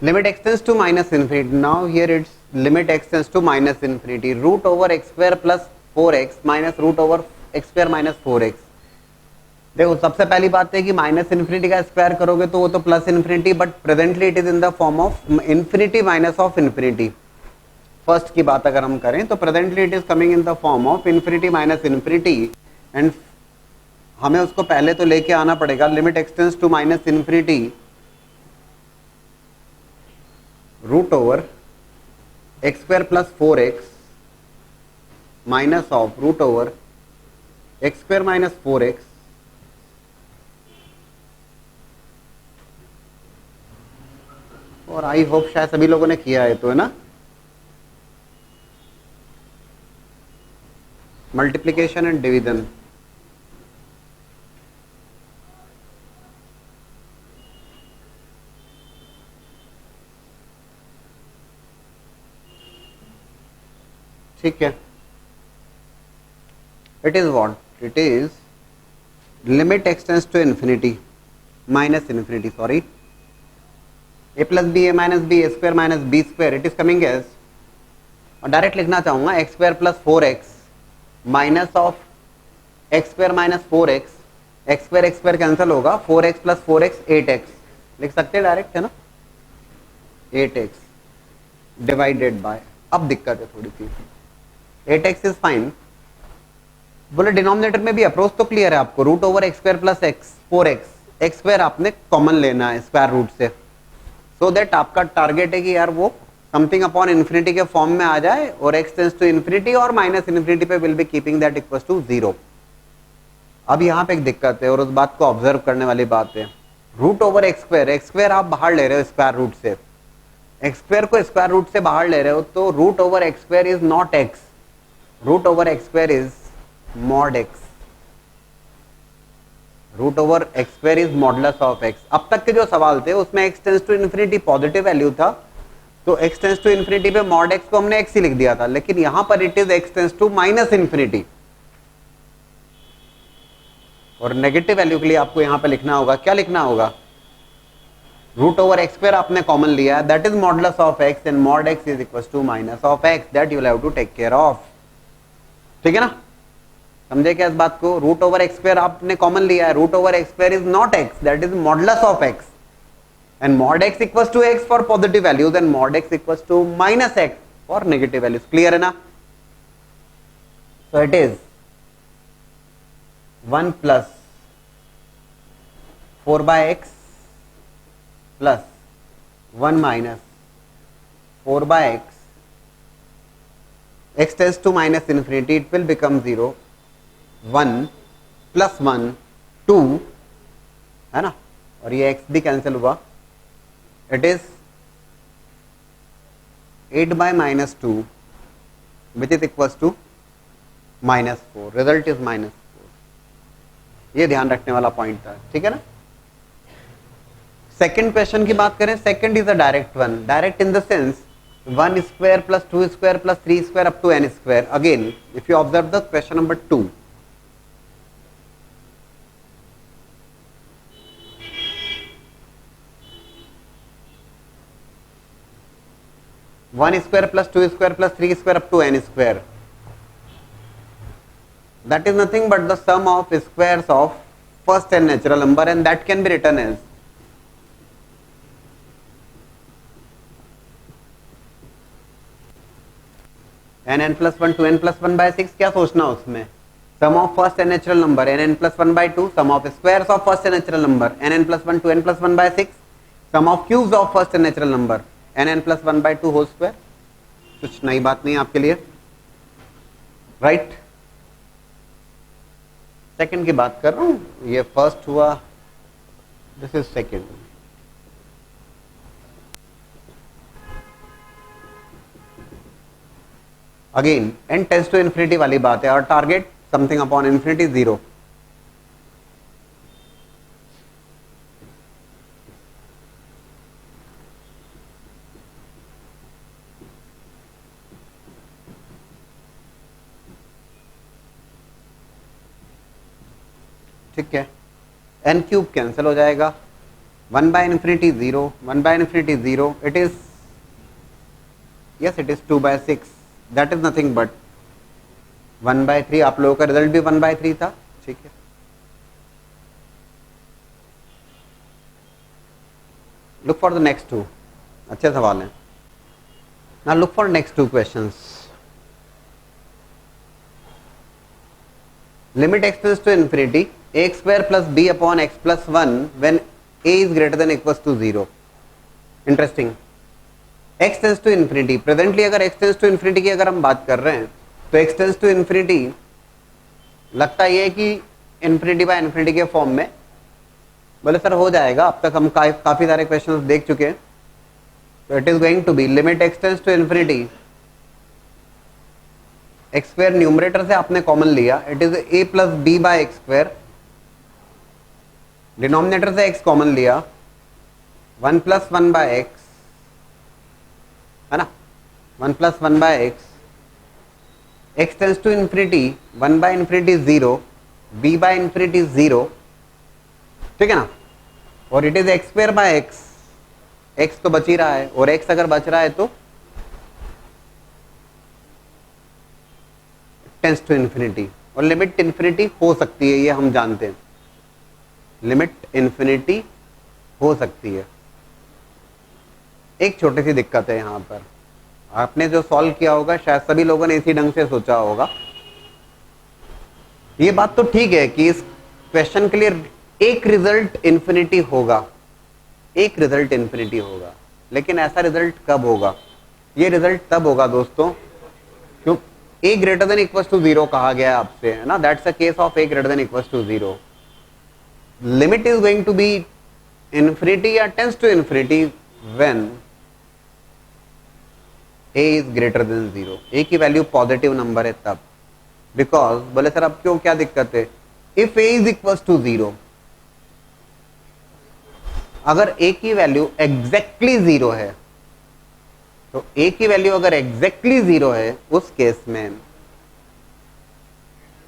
A: Limit X tends to minus infinity. Now here it's limit X tends to minus infinity. Root over x square plus 4x minus root over x square minus 4x. देखो सबसे पहली बात है कि minus infinity का स्क्वायर करोगे तो वो तो plus infinity, but presently it is in the form of infinity minus of infinity. First की बात अगर हम करें तो presently it is coming in the form of infinity minus infinity, and हमें उसको पहले तो लेके आना पड़ेगा. Limit expanse to minus infinity root over x square plus 4x minus of root over x square minus 4x और I hope शायद सभी लोगों ने किया है, तो है ना, मल्टीप्लीकेशन एंड डिवीजन. ठीक है. It is what? It is limit extends to infinity minus infinity. Sorry, a plus b a minus b a square minus b square. It is coming as, और डायरेक्ट लिखना चाहूंगा x square plus 4x minus of x square minus 4x. X square cancel होगा, 4x plus 4x 8x लिख सकते हैं direct, है ना, 8x divided by. अब दिक्कत है थोड़ी सी, 8x इज फाइन. बोले डिनोमिनेटर में भी अप्रोच तो क्लियर है आपको. Root over x square plus x 4x, x square आपने कॉमन लेना है स्क्वायर रूट से, सो दैट आपका टारगेट है कि यार वो समथिंग अपॉन इन्फिनिटी के फॉर्म में आ जाए और एक्स टेंस टू इन्फिनिटी और माइनस इन्फिनिटी पे will be keeping that equals to 0. अब यहाँ पे एक दिक्कत है और उस बात को ऑब्जर्व करने वाली बात है. रूट ओवर एक्स स्क्वायर आप बाहर ले रहे हो स्क्वायर रूट से, एक्स स्क्वायर को स्क्वायर रूट से बाहर ले रहे हो, तो root over x square is not x, root over x square is mod x. Root over x square is modulus of x. अब तक के जो सवाल थे उसमें x tends to infinity positive value था, तो x टेंस टू इन्फिनिटी पे mod x को हमने x ही लिख दिया था, लेकिन यहां पर it is x tends to minus infinity, और नेगेटिव वैल्यू के लिए आपको यहां पर लिखना होगा, क्या लिखना होगा, रूट ओवर एक्स स्क्वायर आपने कॉमन लिया है, that is modulus of x and mod x is equal to minus of x. That you will have to take care of. ठीक है ना, समझे क्या इस बात को? रूट ओवर एक्स स्क्वायर आपने कॉमन लिया है, root over x square is not x, that is modulus of x, and mod x equals to x for positive values and mod x equals to minus x for negative values. Clear है ना? So it is 1 plus 4 by x plus 1 minus 4 by x. x tends to minus infinity, it will become 0. 1 plus 1 2 है ना, और ये x भी cancel हुआ. It is 8 by minus 2 which is equals to minus 4. Result is minus 4. ये ध्यान रखने वाला पॉइंट था. ठीक है ना. सेकेंड क्वेश्चन की बात करें, second is a direct one. Direct in the sense 1 square plus 2 square plus 3 square up to n square. Again, if you observe the question number 2, one square plus 2 square plus 3 square up to n square. That is nothing but the sum of squares of first n natural number, and that can be written as n plus 1 to n plus 1 by 6. क्या सोचना उसमें, sum of first n natural number n plus 1 by 2, sum of squares of first n natural number n plus 1 to n plus 1 by 6, sum of cubes of first n natural number n plus 1 by 2 whole square. कुछ नई बात नहीं आपके लिए, right. Second की बात कर रहा हूं, ये फर्स्ट हुआ, this is second. Again n tends to infinity वाली बात है, और टारगेट समथिंग अपॉन इन्फिनिटी 0. ठीक है, n क्यूब कैंसिल हो जाएगा, 1 by infinity 0, 1 by infinity 0, it is yes it is 2 by 6, that is nothing but 1 by 3. आप लोगों का रिजल्ट भी 1 by 3 था. ठीक है, look for the next two. अच्छे सवाल हैं. Now look for next two questions. Limit x tends to infinity a square plus b upon x plus 1 when a is greater than equals to 0. Interesting. x tends to infinity, presently अगर x tends to infinity की अगर हम बात कर रहे हैं तो x tends to infinity लगता ये है कि इन्फिनिटी बाय इन्फिनिटी के फॉर्म में. बोले सर हो जाएगा, अब तक हम काफी सारे क्वेश्चंस देख चुके हैं. तो it is going to be limit x tends to infinity, x square numerator से आपने कॉमन लिया, it is a plus b by x square, denominator से x कॉमन लिया, 1 प्लस 1 बाय एक्स, है ना, 1 plus 1 by x, x tends to infinity 1 by infinity 0, b by infinity 0. ठीक है ना, और it is x square by x, x तो बच ही रहा है, और x अगर बच रहा है तो टेंड्स टू इन्फिनिटी. और लिमिट इन्फिनिटी हो सकती है, ये हम जानते हैं, लिमिट इन्फिनिटी हो सकती है. एक छोटी सी दिक्कत है यहाँ पर, आपने जो सॉल्व किया होगा शायद सभी लोगों ने इसी ढंग से सोचा होगा. ये बात तो ठीक है कि इस क्वेश्चन के लिए एक रिजल्ट इन्फिनिटी होगा, एक रिजल्ट इन्फिनिटी होगा, लेकिन ऐसा रिजल्ट कब होगा? ये रिजल्ट तब होगा दोस्तों क्यों a greater than equals to 0 कहा गया है आपसे, है ना. That's a case of a greater than equals to 0. Limit is going to be infinity या tends to infinity when a is greater than 0. a की वैल्यू पॉजिटिव नंबर है तब. बिकॉज बोले सर अब क्यों, क्या दिक्कत है? If a is equals to 0, अगर a की वैल्यू एग्जैक्टली 0 है, तो a की वैल्यू अगर एग्जैक्टली 0 है, उस केस में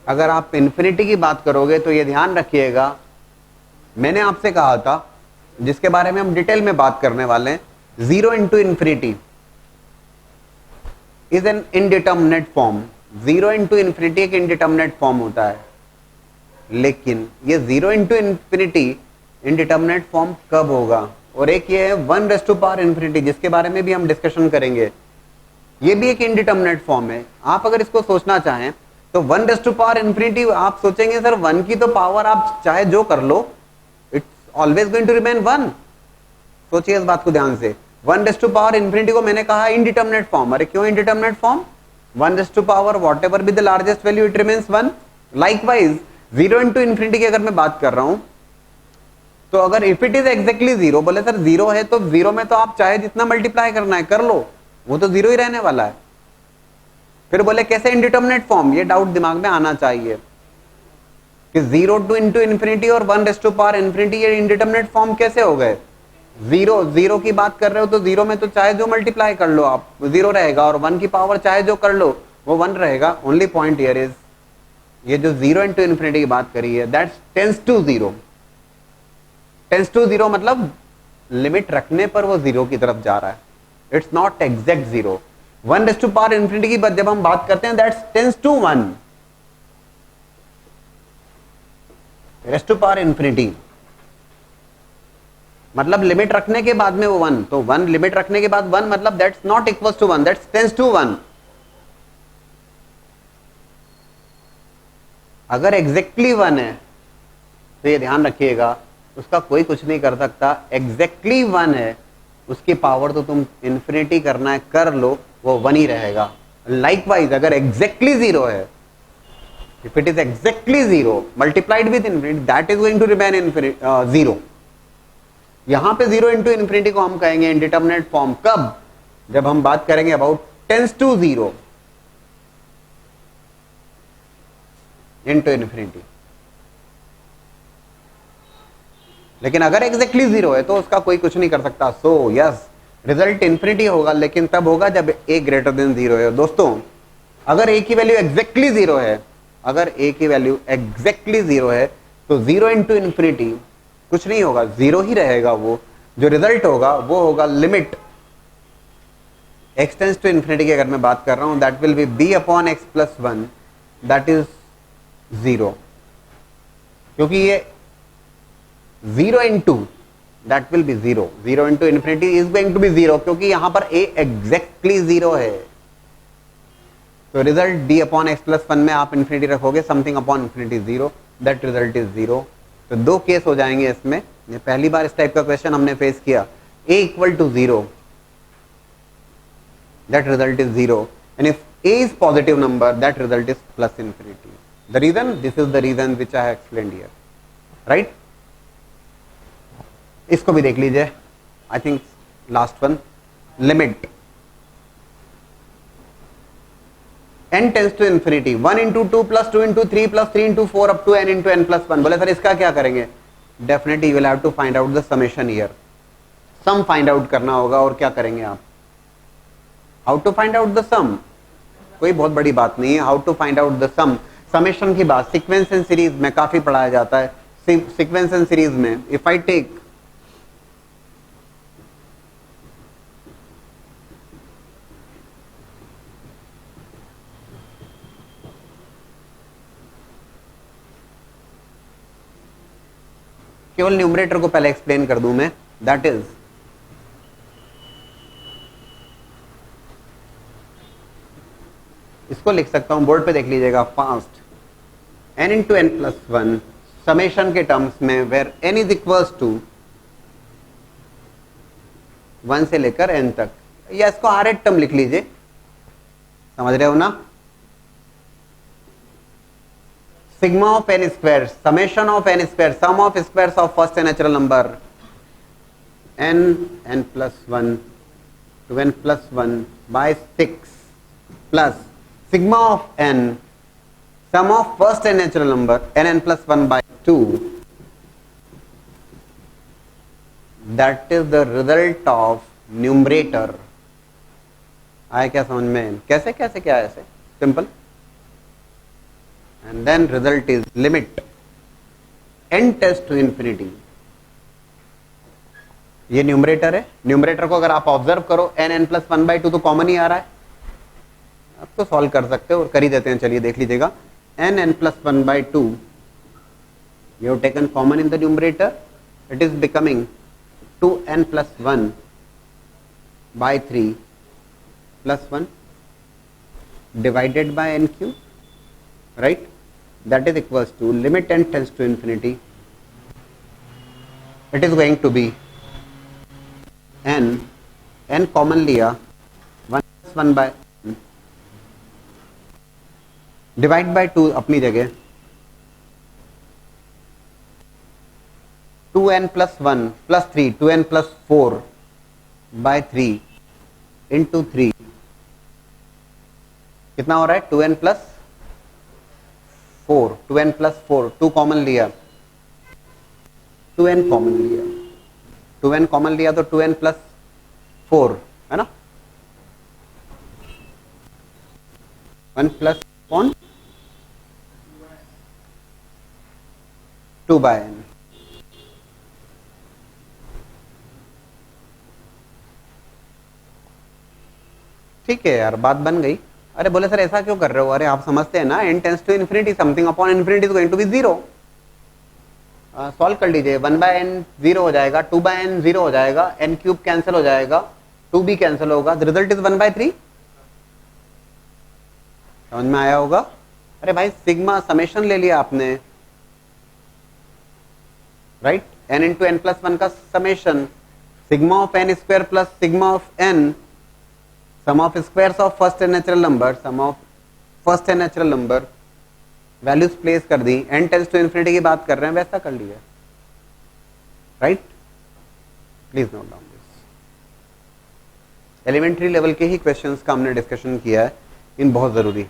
A: अगर आप इन्फिनिटी की बात करोगे तो ये ध्यान रखिएगा, मैंने आपसे कहा था जिसके बारे में हम डिटेल में बात करने वाले हैं, 0 into infinity is an indeterminate form. 0 into infinity एक इनडिटर्मिनेट फॉर्म होता है, लेकिन ये 0 इंटू इन्फिनिटी इनडिटर्मिनेट फॉर्म कब होगा? और एक ये है 1 रेज़ टू पावर इन्फिनिटी, जिसके बारे में भी हम डिस्कशन करेंगे. ये भी एक इनडिटर्मिनेट फॉर्म है. आप अगर इसको सोचना चाहें तो 1 रेज़ टू पावर इन्फिनिटी, आप सोचेंगे सर 1 की तो पावर आप चाहे जो कर लो, it's always going to remain 1. सोचिए इस बात को ध्यान से. 1 रेज़ टू पावर इन्फिनिटी को मैंने कहा इनडिटर्मिनेट फॉर्म. अरे क्यों indeterminate form? 1 raise to power whatever be the largest value it remains 1. Likewise 0 into infinity की अगर मैं बात कर रहा हूं, तो अगर इफ इट इज एग्जैक्टली 0, बोले सर 0 है तो 0 में तो आप चाहे जितना मल्टीप्लाई करना है कर लो, वो तो 0 ही रहने वाला है. फिर बोले कैसे इनडिटर्मिनेट फॉर्म? ये डाउट दिमाग में आना चाहिए कि 0 टू इंटू इन्फिनिटी और 1 रेज़ टू पावर इन्फिनिटी ये इनडिटर्मिनेट फॉर्म कैसे हो गए? 0 की बात कर रहे हो तो 0 में तो चाहे जो मल्टीप्लाई कर लो आप 0 रहेगा, और 1 की पावर चाहे जो कर लो वो 1 रहेगा. ओनली पॉइंट हियर इज ये जो 0 इंटू इन्फिनिटी की बात करी है, that's tends to 0. Tends to 0 मतलब लिमिट रखने पर वो 0 की तरफ जा रहा है. It's not exact 0. 1 raise to power infinity की जब हम बात करते हैं, that's tends to 1 raise to power infinity, मतलब लिमिट रखने के बाद में वो 1. तो 1 लिमिट रखने के बाद 1 मतलब that's not equals to 1, that's tends to 1. अगर एग्जैक्टली 1 है तो ये ध्यान रखिएगा, उसका कोई कुछ नहीं कर सकता. एग्जैक्टली 1 है, उसकी पावर तो तुम इन्फिनिटी करना है कर लो, वो 1 ही रहेगा. लाइकवाइज अगर एग्जैक्टली 0 है, if it is exactly 0 multiplied with infinity, that is going to remain 0. यहां पे 0 इंटू इन्फिनिटी को हम कहेंगे इनडिटर्मिनेट फॉर्म. कब? जब हम बात करेंगे about tends to 0. Into infinity. लेकिन अगर एग्जैक्टली जीरो है तो उसका कोई कुछ नहीं कर सकता। सो यस, रिजल्ट इन्फिनिटी होगा, लेकिन तब होगा जब a ग्रेटर देन जीरो है। दोस्तों अगर a की वैल्यू एग्जैक्टली जीरो है, अगर a की वैल्यू एग्जैक्टली जीरो है तो जीरो इंटू इन्फिनिटी कुछ नहीं होगा, जीरो ही रहेगा। वो जो रिजल्ट होगा वो होगा limit x tends to infinity की अगर मैं बात कर रहा हूं, that will be b upon x plus one, that is zero. क्योंकि ये zero into that will be zero, zero into infinity is going to be zero, क्योंकि यहां पर a एग्जैक्टली जीरो है। तो result d upon x plus one में आप infinity रखोगे, something upon infinity zero, that result is zero. तो दो केस हो जाएंगे इसमें। ये पहली बार इस टाइप का क्वेश्चन हमने फेस किया, a equal to zero, that result is zero, and if a is positive number, that result is plus infinity. The reason, this is the reason which I have explained here, right. इसको भी देख लीजिए, I think last one, limit n tends to infinity 1 into 2 plus 2 into 3 plus 3 into 4 up to n into n plus 1। बोले sir इसका क्या करेंगे? Definitely you will have to find out the summation here, sum find out करना होगा। और क्या करेंगे आप? How to find out the sum, कोई बहुत बड़ी बात नहीं है। How to find out the sum, summation की बात सीक्वेंस एंड सीरीज में काफी पढ़ाया जाता है। सीक्वेंस एंड सीरीज में इफ आई टेक केवल न्यूमरेटर को पहले एक्सप्लेन कर दूं मैं, दैट इज इसको लिख सकता हूं, बोर्ड पे देख लीजिएगा fast, n into n plus one summation के टर्म्स में, where n is equals to 1 से लेकर n तक, या इसको आरेट टर्म लिख लीजिए, समझ रहे हो ना। Sigma of n square, summation of n square, sum of squares of first n natural number n plus one two n plus one by 6 plus sigma of n, sum of first n natural number n plus one by 2, that is the result of numerator. आया क्या समझ में? कैसे कैसे क्या है? ऐसे simple. and then result is limit n tends to infinity। ये न्यूमरेटर है, न्यूमरेटर को अगर आप ऑब्जर्व करो n plus one by two तो कॉमन ही आ रहा है, आप तो सॉल्व कर सकते हो और कर ही देते हैं। चलिए देख लीजिएगा, n plus one by two you have taken common in the numerator, it is becoming 2n plus 1 by 3 plus 1 divided by n cube, right? That is equals to limit n tends to infinity, it is going to be n common लिया 1 plus 1 by divide by 2 अपनी जगह 2n plus 1 plus 3 2n plus 4 by 3 into 3 कितना हो रहा है? 2n plus 4, 2n plus 4, 2 common लिया, 2n common लिया, 2n common लिया तो 2n plus 4 है ना, 1 plus upon 2 by n। ठीक है यार, बात बन गई। अरे बोले सर ऐसा क्यों कर रहे हो? अरे आप समझते हैं ना, n tends to infinity, something upon infinity is going to be zero. Solve कर लीजिए, 1 बाय n जीरो हो जाएगा, 2 बाय n जीरो हो जाएगा, n क्यूब कैंसिल हो जाएगा, 2 भी कैंसिल होगा, द रिजल्ट इज 1 बाय 3। समझ में आया होगा? अरे भाई सिग्मा समेशन ले लिया आपने, right? n into n plus one का summation, sigma of n square plus sigma of n, sum of squares of first n natural number, sum of first n natural number, values place कर दी, n tends to infinity की बात कर रहे हैं, वैसा कर लिया, right? Please note down this. Elementary level के ही क्वेश्चंस का हमने डिस्कशन किया है, इन बहुत जरूरी